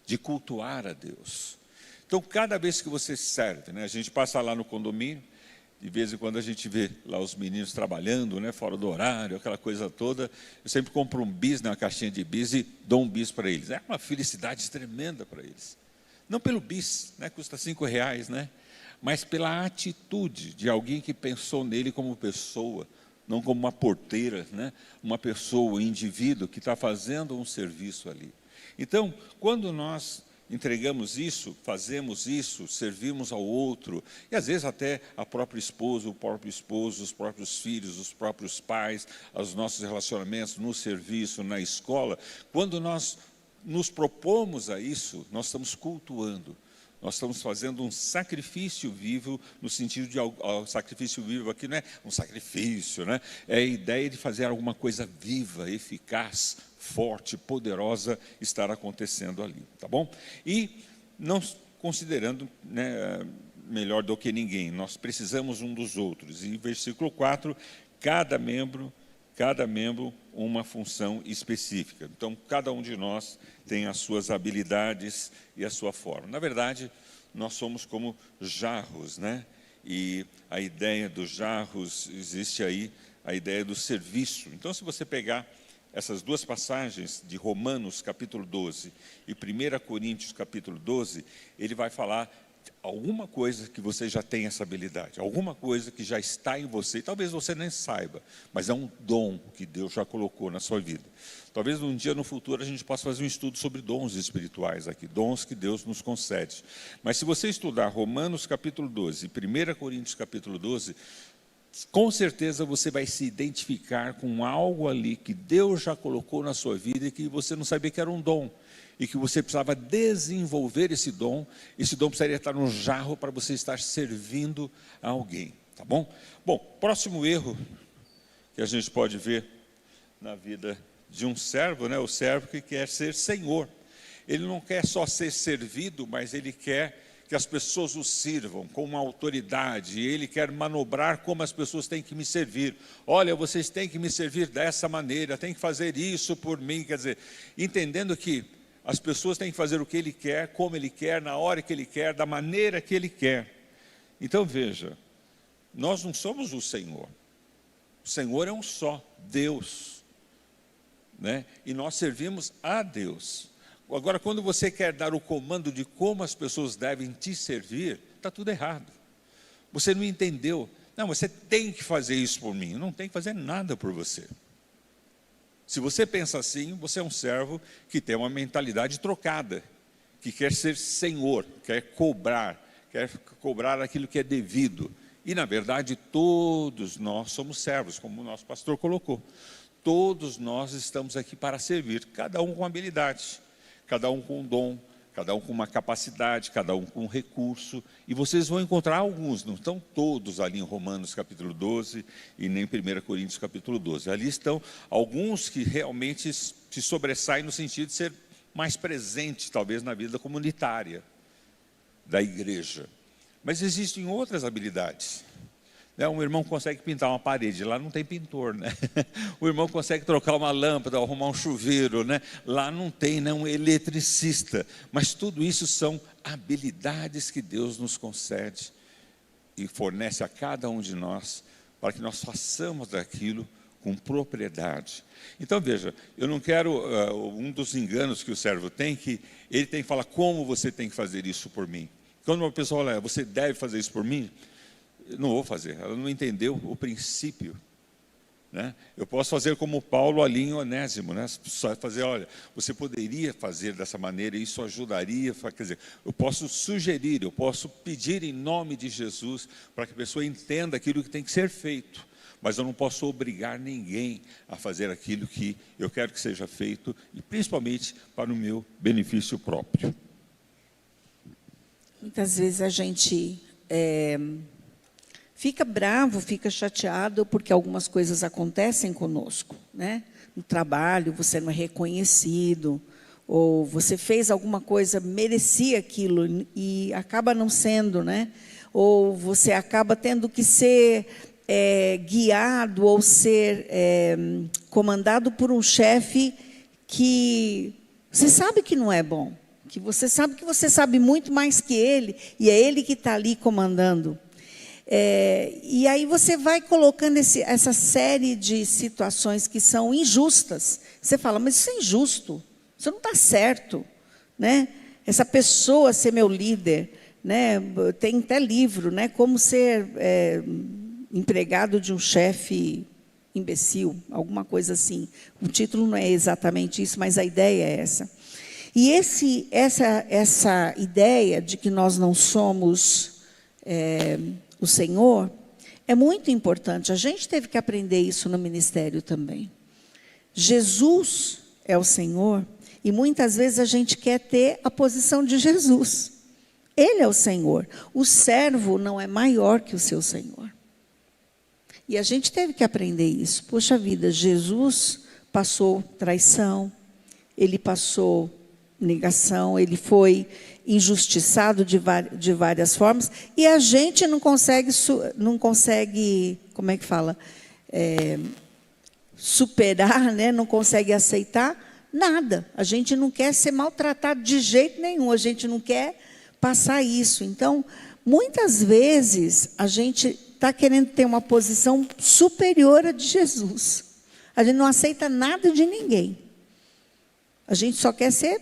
de cultuar a Deus. Então, cada vez que você serve, né, a gente passa lá no condomínio, de vez em quando a gente vê lá os meninos trabalhando, né, fora do horário, aquela coisa toda. Eu sempre compro um bis, né, uma caixinha de bis, e dou um bis para eles. É uma felicidade tremenda para eles. Não pelo bis, né, custa R$5, né, mas pela atitude de alguém que pensou nele como pessoa, não como uma porteira, né, uma pessoa, um indivíduo que está fazendo um serviço ali. Então, quando nós entregamos isso, fazemos isso, servimos ao outro, e às vezes até a própria esposa, o próprio esposo, os próprios filhos, os próprios pais, os nossos relacionamentos no serviço, na escola, quando nós nos propomos a isso, nós estamos cultuando, nós estamos fazendo um sacrifício vivo, no sentido de sacrifício vivo aqui não é um sacrifício, né? É a ideia de fazer alguma coisa viva, eficaz, forte, poderosa estar acontecendo ali, tá bom? E não considerando, né, melhor do que ninguém, nós precisamos um dos outros. E versículo 4, cada membro uma função específica. Então, cada um de nós tem as suas habilidades e a sua forma. Na verdade, nós somos como jarros, né? E a ideia dos jarros, existe aí a ideia do serviço. Então, se você pegar essas duas passagens de Romanos, capítulo 12, e 1 Coríntios, capítulo 12, ele vai falar alguma coisa que você já tem essa habilidade, alguma coisa que já está em você, e talvez você nem saiba, mas é um dom que Deus já colocou na sua vida. Talvez um dia no futuro a gente possa fazer um estudo sobre dons espirituais aqui, dons que Deus nos concede. Mas se você estudar Romanos capítulo 12 e 1 Coríntios capítulo 12, com certeza você vai se identificar com algo ali que Deus já colocou na sua vida e que você não sabia que era um dom, e que você precisava desenvolver esse dom precisaria estar no jarro para você estar servindo a alguém, tá bom? Bom, próximo erro que a gente pode ver na vida de um servo, né? O servo que quer ser senhor. Ele não quer só ser servido, mas ele quer que as pessoas o sirvam com uma autoridade, e ele quer manobrar como as pessoas têm que me servir. Olha, vocês têm que me servir dessa maneira, têm que fazer isso por mim, quer dizer, entendendo que as pessoas têm que fazer o que ele quer, como ele quer, na hora que ele quer, da maneira que ele quer. Então veja, nós não somos o Senhor. O Senhor é um só, Deus, né? E nós servimos a Deus. Agora, quando você quer dar o comando de como as pessoas devem te servir, está tudo errado. Você não entendeu. Não, você tem que fazer isso por mim. Não tem que fazer nada por você. Se você pensa assim, você é um servo que tem uma mentalidade trocada, que quer ser senhor, quer cobrar aquilo que é devido. E, na verdade, todos nós somos servos, como o nosso pastor colocou. Todos nós estamos aqui para servir, cada um com habilidade, cada um com um dom, cada um com uma capacidade, cada um com um recurso, e vocês vão encontrar alguns, não estão todos ali em Romanos capítulo 12 e nem em 1 Coríntios capítulo 12, ali estão alguns que realmente se sobressaem no sentido de ser mais presentes, talvez, na vida comunitária da igreja, mas existem outras habilidades. Um irmão consegue pintar uma parede, lá não tem pintor, né? O irmão consegue trocar uma lâmpada, arrumar um chuveiro, né? Lá não tem, né, um eletricista. Mas tudo isso são habilidades que Deus nos concede e fornece a cada um de nós para que nós façamos daquilo com propriedade. Então veja, eu não quero, um dos enganos que o servo tem, que ele tem que falar como você tem que fazer isso por mim. Quando uma pessoa fala, você deve fazer isso por mim, eu não vou fazer, ela não entendeu o princípio, né? Eu posso fazer como Paulo ali em Onésimo, né? Só fazer, olha, você poderia fazer dessa maneira, isso ajudaria, quer dizer, eu posso sugerir, eu posso pedir em nome de Jesus, para que a pessoa entenda aquilo que tem que ser feito, mas eu não posso obrigar ninguém a fazer aquilo que eu quero que seja feito, e principalmente para o meu benefício próprio. Muitas vezes a gente fica bravo, fica chateado, porque algumas coisas acontecem conosco, né? No trabalho, você não é reconhecido, ou você fez alguma coisa, merecia aquilo, e acaba não sendo, né? Ou você acaba tendo que ser guiado, ou ser comandado por um chefe que você sabe que não é bom, que você sabe muito mais que ele, e é ele que está ali comandando. E aí você vai colocando essa série de situações que são injustas. Você fala, mas isso é injusto, isso não está certo, né? Essa pessoa ser meu líder, né? Tem até livro, né? Como ser empregado de um chefe imbecil, alguma coisa assim. O título não é exatamente isso, mas a ideia é essa. E essa ideia de que nós não somos o Senhor é muito importante. A gente teve que aprender isso no ministério também. Jesus é o Senhor e muitas vezes a gente quer ter a posição de Jesus. Ele é o Senhor. O servo não é maior que o seu Senhor. E a gente teve que aprender isso. Poxa vida, Jesus passou traição, ele passou negação, ele foi injustiçado de várias formas, e a gente não consegue, como é que fala? Superar, né? Não consegue aceitar nada. A gente não quer ser maltratado de jeito nenhum, a gente não quer passar isso. Então, muitas vezes, a gente está querendo ter uma posição superior à de Jesus. A gente não aceita nada de ninguém. A gente só quer ser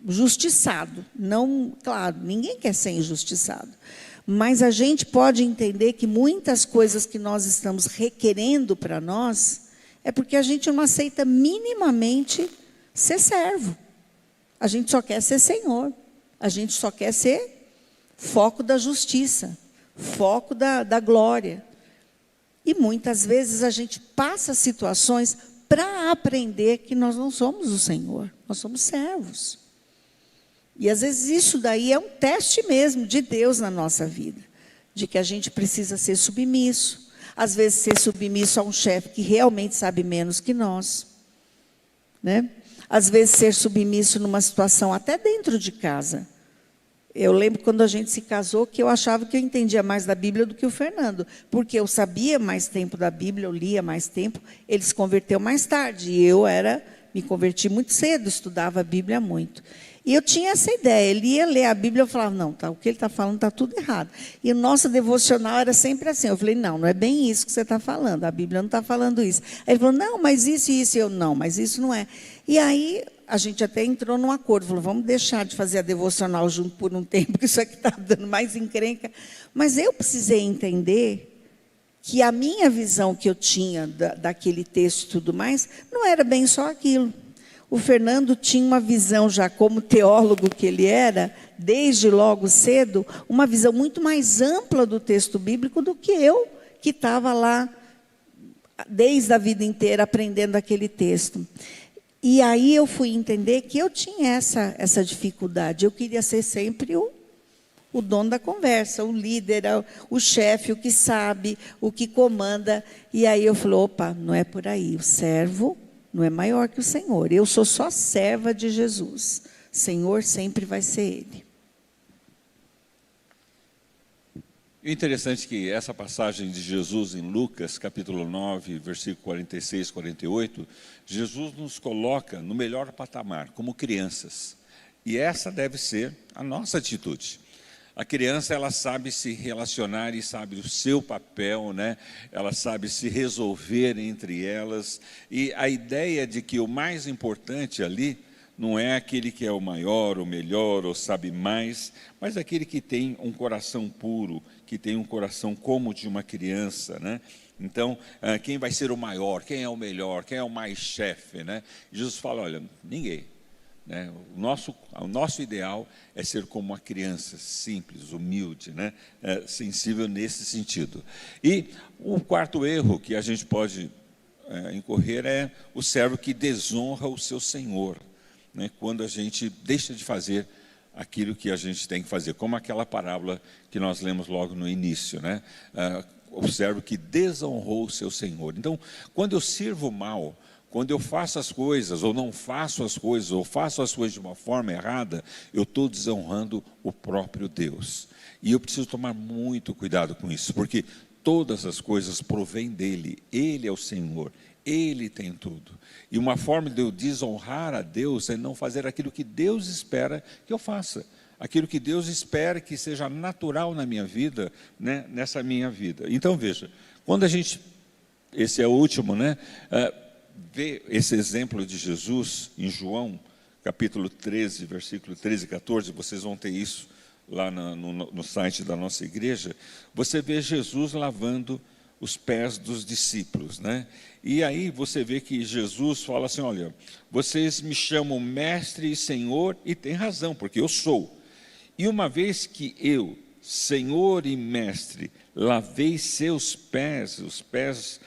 justiçado. Não, claro, ninguém quer ser injustiçado. Mas a gente pode entender que muitas coisas que nós estamos requerendo para nós é porque a gente não aceita minimamente ser servo. A gente só quer ser Senhor. A gente só quer ser foco da justiça, foco da glória. E muitas vezes a gente passa situações para aprender que nós não somos o Senhor, nós somos servos. E às vezes isso daí é um teste mesmo de Deus na nossa vida, de que a gente precisa ser submisso. Às vezes ser submisso a um chefe que realmente sabe menos que nós, né? Às vezes ser submisso numa situação até dentro de casa. Eu lembro quando a gente se casou que eu achava que eu entendia mais da Bíblia do que o Fernando, porque eu sabia mais tempo da Bíblia, eu lia mais tempo, ele se converteu mais tarde, e eu me converti muito cedo, estudava a Bíblia muito. E eu tinha essa ideia, ele ia ler a Bíblia, eu falava, não, o que ele está falando está tudo errado. E o nosso devocional era sempre assim, eu falei, não é bem isso que você está falando, a Bíblia não está falando isso. Aí ele falou, não, mas isso e isso, eu, não, mas isso não é. E aí a gente até entrou num acordo, falou, vamos deixar de fazer a devocional junto por um tempo, que isso aqui está dando mais encrenca. Mas eu precisei entender que a minha visão que eu tinha daquele texto e tudo mais, não era bem só aquilo. O Fernando tinha uma visão, já como teólogo que ele era, desde logo cedo, uma visão muito mais ampla do texto bíblico do que eu, que estava lá desde a vida inteira aprendendo aquele texto. E aí eu fui entender que eu tinha essa dificuldade. Eu queria ser sempre o dono da conversa, o líder, o chefe, o que sabe, o que comanda. E aí eu falei, opa, não é por aí. O servo não é maior que o Senhor. Eu sou só serva de Jesus. Senhor sempre vai ser Ele. E o interessante é que essa passagem de Jesus em Lucas, capítulo 9, versículo 46, 48, Jesus nos coloca no melhor patamar, como crianças. E essa deve ser a nossa atitude. A criança, ela sabe se relacionar e sabe o seu papel, né? Ela sabe se resolver entre elas. E a ideia de que o mais importante ali não é aquele que é o maior, o melhor, ou sabe mais, mas aquele que tem um coração puro, que tem um coração como de uma criança, né? Então, quem vai ser o maior, quem é o melhor, quem é o mais chefe, né? Jesus fala, olha, ninguém. Né? O nosso ideal é ser como uma criança, simples, humilde, né? Sensível nesse sentido. E o quarto erro que a gente pode incorrer é o servo que desonra o seu senhor, né? Quando a gente deixa de fazer aquilo que a gente tem que fazer, como aquela parábola que nós lemos logo no início, né? O servo que desonrou o seu senhor. Então, quando eu sirvo mal, quando eu faço as coisas, ou não faço as coisas, ou faço as coisas de uma forma errada, eu estou desonrando o próprio Deus. E eu preciso tomar muito cuidado com isso, porque todas as coisas provêm dEle. Ele é o Senhor, Ele tem tudo. E uma forma de eu desonrar a Deus é não fazer aquilo que Deus espera que eu faça. aquilo que Deus espera que seja natural na minha vida, né, nessa minha vida. Então, veja, quando a gente, esse é o último, né, vê esse exemplo de Jesus em João, capítulo 13, versículo 13 e 14, vocês vão ter isso lá no site da nossa igreja, você vê Jesus lavando os pés dos discípulos, né? E aí você vê que Jesus fala assim, olha, vocês me chamam mestre e senhor, e tem razão, porque eu sou. E uma vez que eu, senhor e mestre, lavei seus pés, os pés,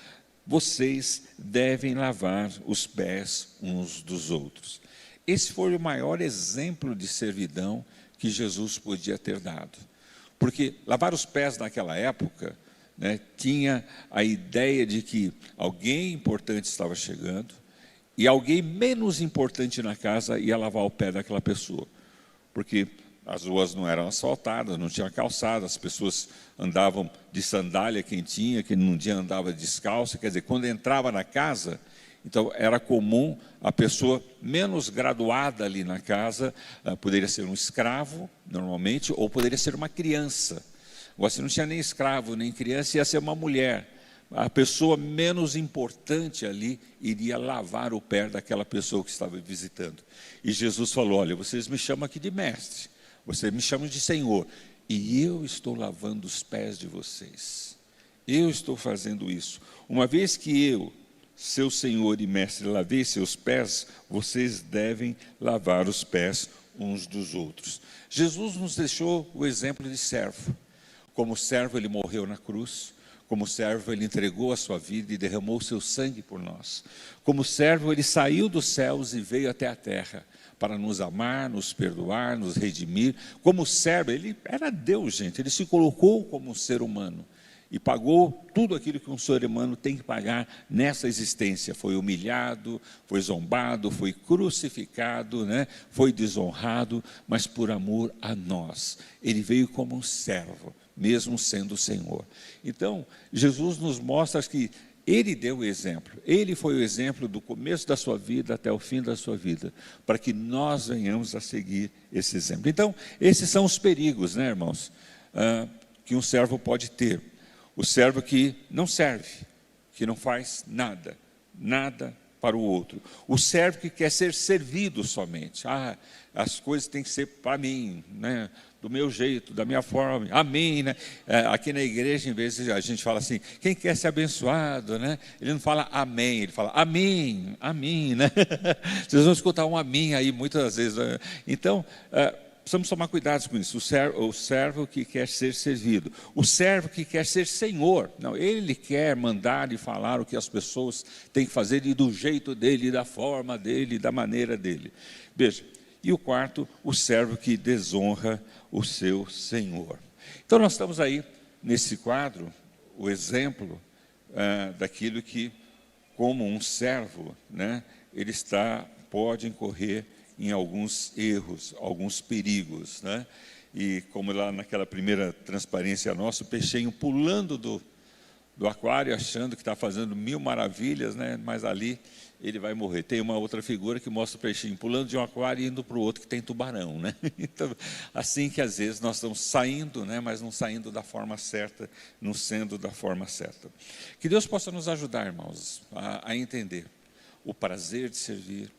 vocês devem lavar os pés uns dos outros. Esse foi o maior exemplo de servidão que Jesus podia ter dado. Porque lavar os pés naquela época, né, tinha a ideia de que alguém importante estava chegando e alguém menos importante na casa ia lavar o pé daquela pessoa. Porque as ruas não eram asfaltadas, não tinha calçada, as pessoas andavam de sandália, quem não tinha andava descalço. Quer dizer, quando entrava na casa, então era comum a pessoa menos graduada ali na casa, poderia ser um escravo, normalmente, ou poderia ser uma criança. Você não tinha nem escravo, nem criança, ia ser uma mulher. A pessoa menos importante ali iria lavar o pé daquela pessoa que estava visitando. E Jesus falou, olha, vocês me chamam aqui de mestre, vocês me chamam de senhor, e eu estou lavando os pés de vocês. Eu estou fazendo isso. Uma vez que eu, seu senhor e mestre, lavei seus pés, vocês devem lavar os pés uns dos outros. Jesus nos deixou o exemplo de servo. Como servo, ele morreu na cruz. Como servo, ele entregou a sua vida e derramou o seu sangue por nós. Como servo, ele saiu dos céus e veio até a terra para nos amar, nos perdoar, nos redimir. Como servo, ele era Deus, gente. Ele se colocou como um ser humano e pagou tudo aquilo que um ser humano tem que pagar nessa existência. Foi humilhado, foi zombado, foi crucificado, né? Foi desonrado, mas por amor a nós. Ele veio como um servo, mesmo sendo o Senhor. Então, Jesus nos mostra que Ele deu o exemplo. Ele foi o exemplo do começo da sua vida até o fim da sua vida, para que nós venhamos a seguir esse exemplo. Então, esses são os perigos, né, irmãos, que um servo pode ter. O servo que não serve, que não faz nada para o outro. O servo que quer ser servido somente. As coisas têm que ser para mim, né? Do meu jeito, da minha forma, amém, né? Aqui na igreja, em vez de a gente fala assim, quem quer ser abençoado, né? Ele não fala amém, ele fala amém, amém, né? Vocês vão escutar um amém aí muitas vezes, né? Então, precisamos tomar cuidado com isso. O servo que quer ser servido, o servo que quer ser senhor, não, ele quer mandar e falar o que as pessoas têm que fazer e do jeito dele, da forma dele, da maneira dele. Veja, e o quarto, o servo que desonra o seu senhor. Então nós estamos aí nesse quadro, o exemplo daquilo que, como um servo, né, ele pode incorrer em alguns erros, alguns perigos, né? E como lá naquela primeira transparência nossa, o peixinho pulando do aquário, achando que está fazendo mil maravilhas, né? Mas ali ele vai morrer. Tem uma outra figura que mostra o peixinho pulando de um aquário e indo para o outro que tem tubarão, né? Então, assim que às vezes nós estamos saindo, né? Mas não saindo da forma certa, não sendo da forma certa. Que Deus possa nos ajudar, irmãos, a entender o prazer de servir,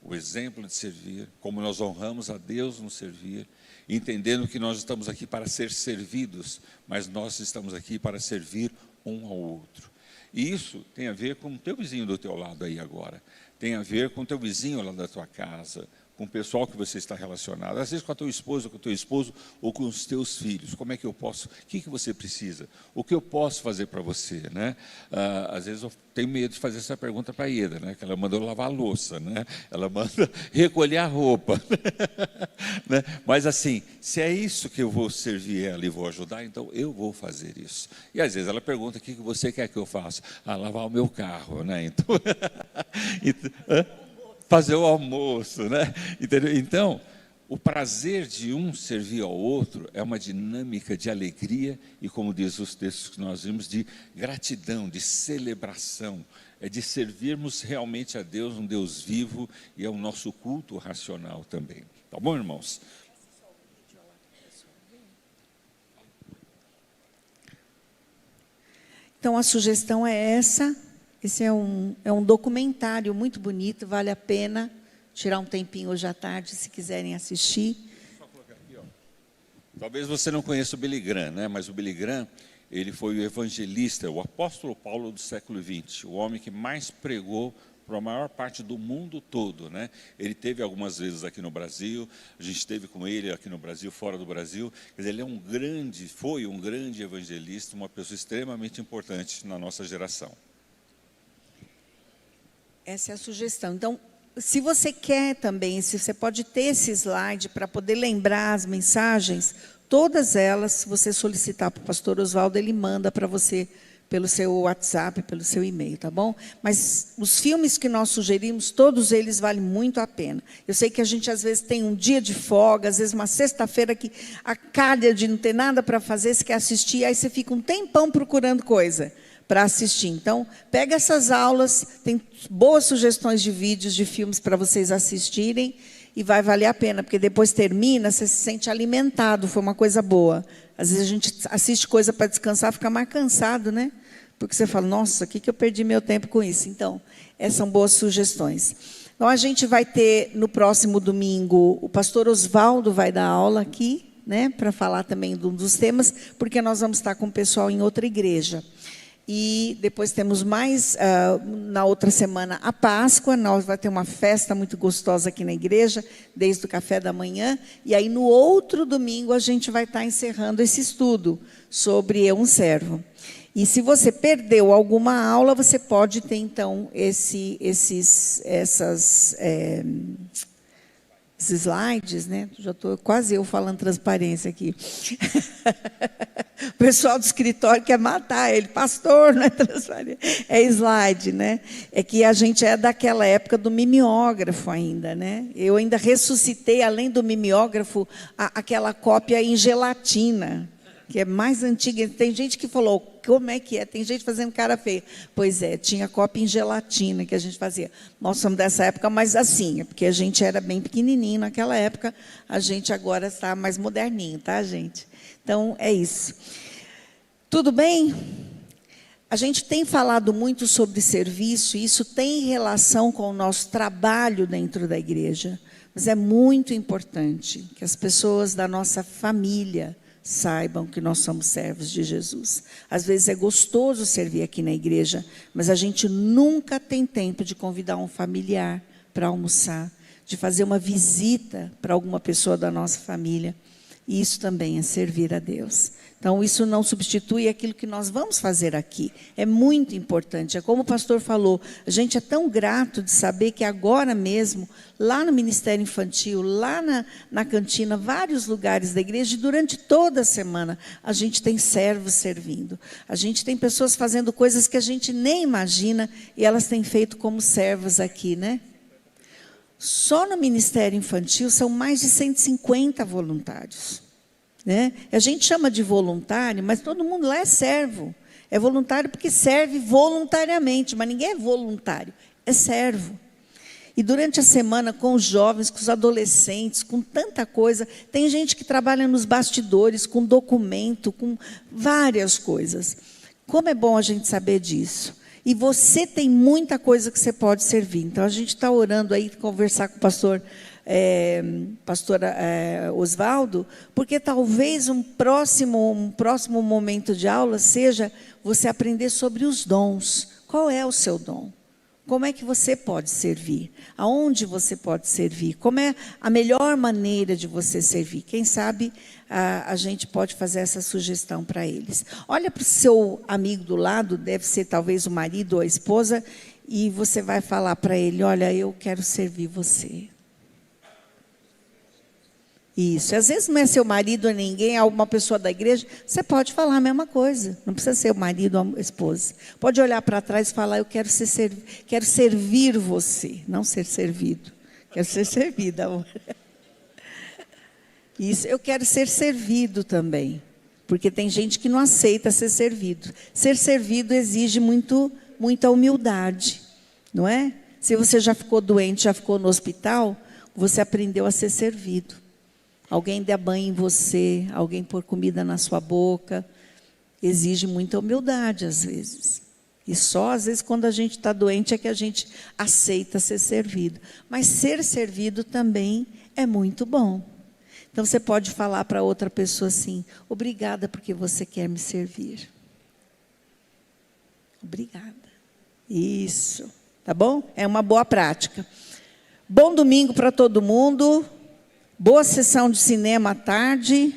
o exemplo de servir, como nós honramos a Deus no servir, entendendo que nós estamos aqui para ser servidos, mas nós estamos aqui para servir um ao outro. E isso tem a ver com o teu vizinho do teu lado aí agora, tem a ver com o teu vizinho lá da tua casa, com o pessoal que você está relacionado, às vezes com a tua esposa, com o teu esposo, ou com os teus filhos. Como é que eu posso, o que você precisa? O que eu posso fazer para você, né? Às vezes eu tenho medo de fazer essa pergunta para a Ieda, né? Que ela manda eu lavar a louça, né? Ela manda recolher a roupa, né? Mas assim, se é isso que eu vou servir ela e vou ajudar, então eu vou fazer isso. E às vezes ela pergunta, o que você quer que eu faça? Lavar o meu carro, né? Então, fazer o almoço, né? Entendeu? Então, o prazer de um servir ao outro é uma dinâmica de alegria e, como diz os textos que nós vimos, de gratidão, de celebração, é de servirmos realmente a Deus, um Deus vivo, e é o nosso culto racional também. Tá bom, irmãos? Então, a sugestão é essa. Esse é um documentário muito bonito, vale a pena tirar um tempinho hoje à tarde, se quiserem assistir. Talvez você não conheça o Billy Graham, né? Mas o Billy Graham, ele foi o evangelista, o apóstolo Paulo do século XX, o homem que mais pregou para a maior parte do mundo todo, né? Ele teve algumas vezes aqui no Brasil, a gente esteve com ele aqui no Brasil, fora do Brasil. Quer dizer, ele foi um grande evangelista, uma pessoa extremamente importante na nossa geração. Essa é a sugestão. Então, se você quer também, se você pode ter esse slide para poder lembrar as mensagens, todas elas, se você solicitar para o pastor Oswaldo, ele manda para você pelo seu WhatsApp, pelo seu e-mail, tá bom? Mas os filmes que nós sugerimos, todos eles valem muito a pena. Eu sei que a gente, às vezes, tem um dia de folga, às vezes uma sexta-feira que acalha de não ter nada para fazer, você quer assistir, aí você fica um tempão procurando coisa para assistir. Então, pega essas aulas, tem boas sugestões de vídeos, de filmes para vocês assistirem, e vai valer a pena, porque depois termina, você se sente alimentado, foi uma coisa boa. Às vezes a gente assiste coisa para descansar, fica mais cansado, né? Porque você fala, nossa, o que eu perdi meu tempo com isso? Então, essas são boas sugestões. Então, a gente vai ter, no próximo domingo, o pastor Oswaldo vai dar aula aqui, né? Para falar também dos temas, porque nós vamos estar com o pessoal em outra igreja. E depois temos mais, na outra semana, a Páscoa. Nós vamos ter uma festa muito gostosa aqui na igreja, desde o café da manhã. E aí, no outro domingo, a gente vai estar encerrando esse estudo sobre Eu, um Servo. E se você perdeu alguma aula, você pode ter, então, esses slides, né? Já estou quase eu falando transparência aqui. O pessoal do escritório quer matar ele, pastor, não é transparência, é slide, né? É que a gente é daquela época do mimeógrafo ainda, né? Eu ainda ressuscitei, além do mimeógrafo, aquela cópia em gelatina, que é mais antiga. Tem gente que falou, como é que é? Tem gente fazendo cara feia. Pois é, tinha cópia em gelatina que a gente fazia. Nós somos dessa época, mas assim, é porque a gente era bem pequenininho naquela época, a gente agora está mais moderninho, tá, gente? Então, é isso. Tudo bem? A gente tem falado muito sobre serviço, e isso tem relação com o nosso trabalho dentro da igreja. Mas é muito importante que as pessoas da nossa família saibam que nós somos servos de Jesus. Às vezes é gostoso servir aqui na igreja, mas a gente nunca tem tempo de convidar um familiar para almoçar, de fazer uma visita para alguma pessoa da nossa família. E isso também é servir a Deus. Então, isso não substitui aquilo que nós vamos fazer aqui. É muito importante. É como o pastor falou, a gente é tão grato de saber que agora mesmo, lá no Ministério Infantil, lá na cantina, vários lugares da igreja, e durante toda a semana, a gente tem servos servindo. A gente tem pessoas fazendo coisas que a gente nem imagina, e elas têm feito como servos aqui, né? Só no Ministério Infantil são mais de 150 voluntários. Né? A gente chama de voluntário, mas todo mundo lá é servo. É voluntário porque serve voluntariamente, mas ninguém é voluntário, é servo. E durante a semana, com os jovens, com os adolescentes, com tanta coisa, tem gente que trabalha nos bastidores, com documento, com várias coisas. Como é bom a gente saber disso. E você tem muita coisa que você pode servir. Então, a gente está orando aí, conversar com o pastor Oswaldo, porque talvez um próximo momento de aula seja você aprender sobre os dons. Qual é o seu dom? Como é que você pode servir? Aonde você pode servir? Como é a melhor maneira de você servir? Quem sabe a gente pode fazer essa sugestão para eles. Olha para o seu amigo do lado, deve ser talvez o marido ou a esposa, e você vai falar para ele, olha, eu quero servir você. Isso. Às vezes não é seu marido ou ninguém, é alguma pessoa da igreja, você pode falar a mesma coisa. Não precisa ser o marido ou a esposa. Pode olhar para trás e falar, eu quero servir você, não ser servido. Quero ser servida, amor. Isso, eu quero ser servido também. Porque tem gente que não aceita ser servido. Ser servido exige muita humildade, não é? Se você já ficou doente, já ficou no hospital, você aprendeu a ser servido. Alguém der banho em você, alguém pôr comida na sua boca. Exige muita humildade, às vezes. E só, às vezes, quando a gente está doente, é que a gente aceita ser servido. Mas ser servido também é muito bom. Então, você pode falar para outra pessoa assim: obrigada porque você quer me servir. Obrigada. Isso. Tá bom? É uma boa prática. Bom domingo para todo mundo. Boa sessão de cinema à tarde,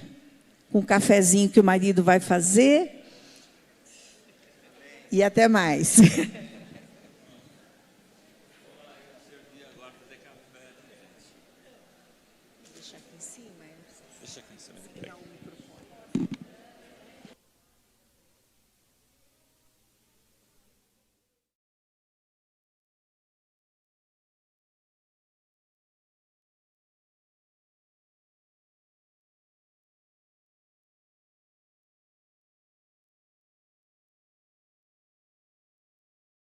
com o cafezinho que o marido vai fazer. E até mais. Deixa aqui em cima. Deixa aqui em cima.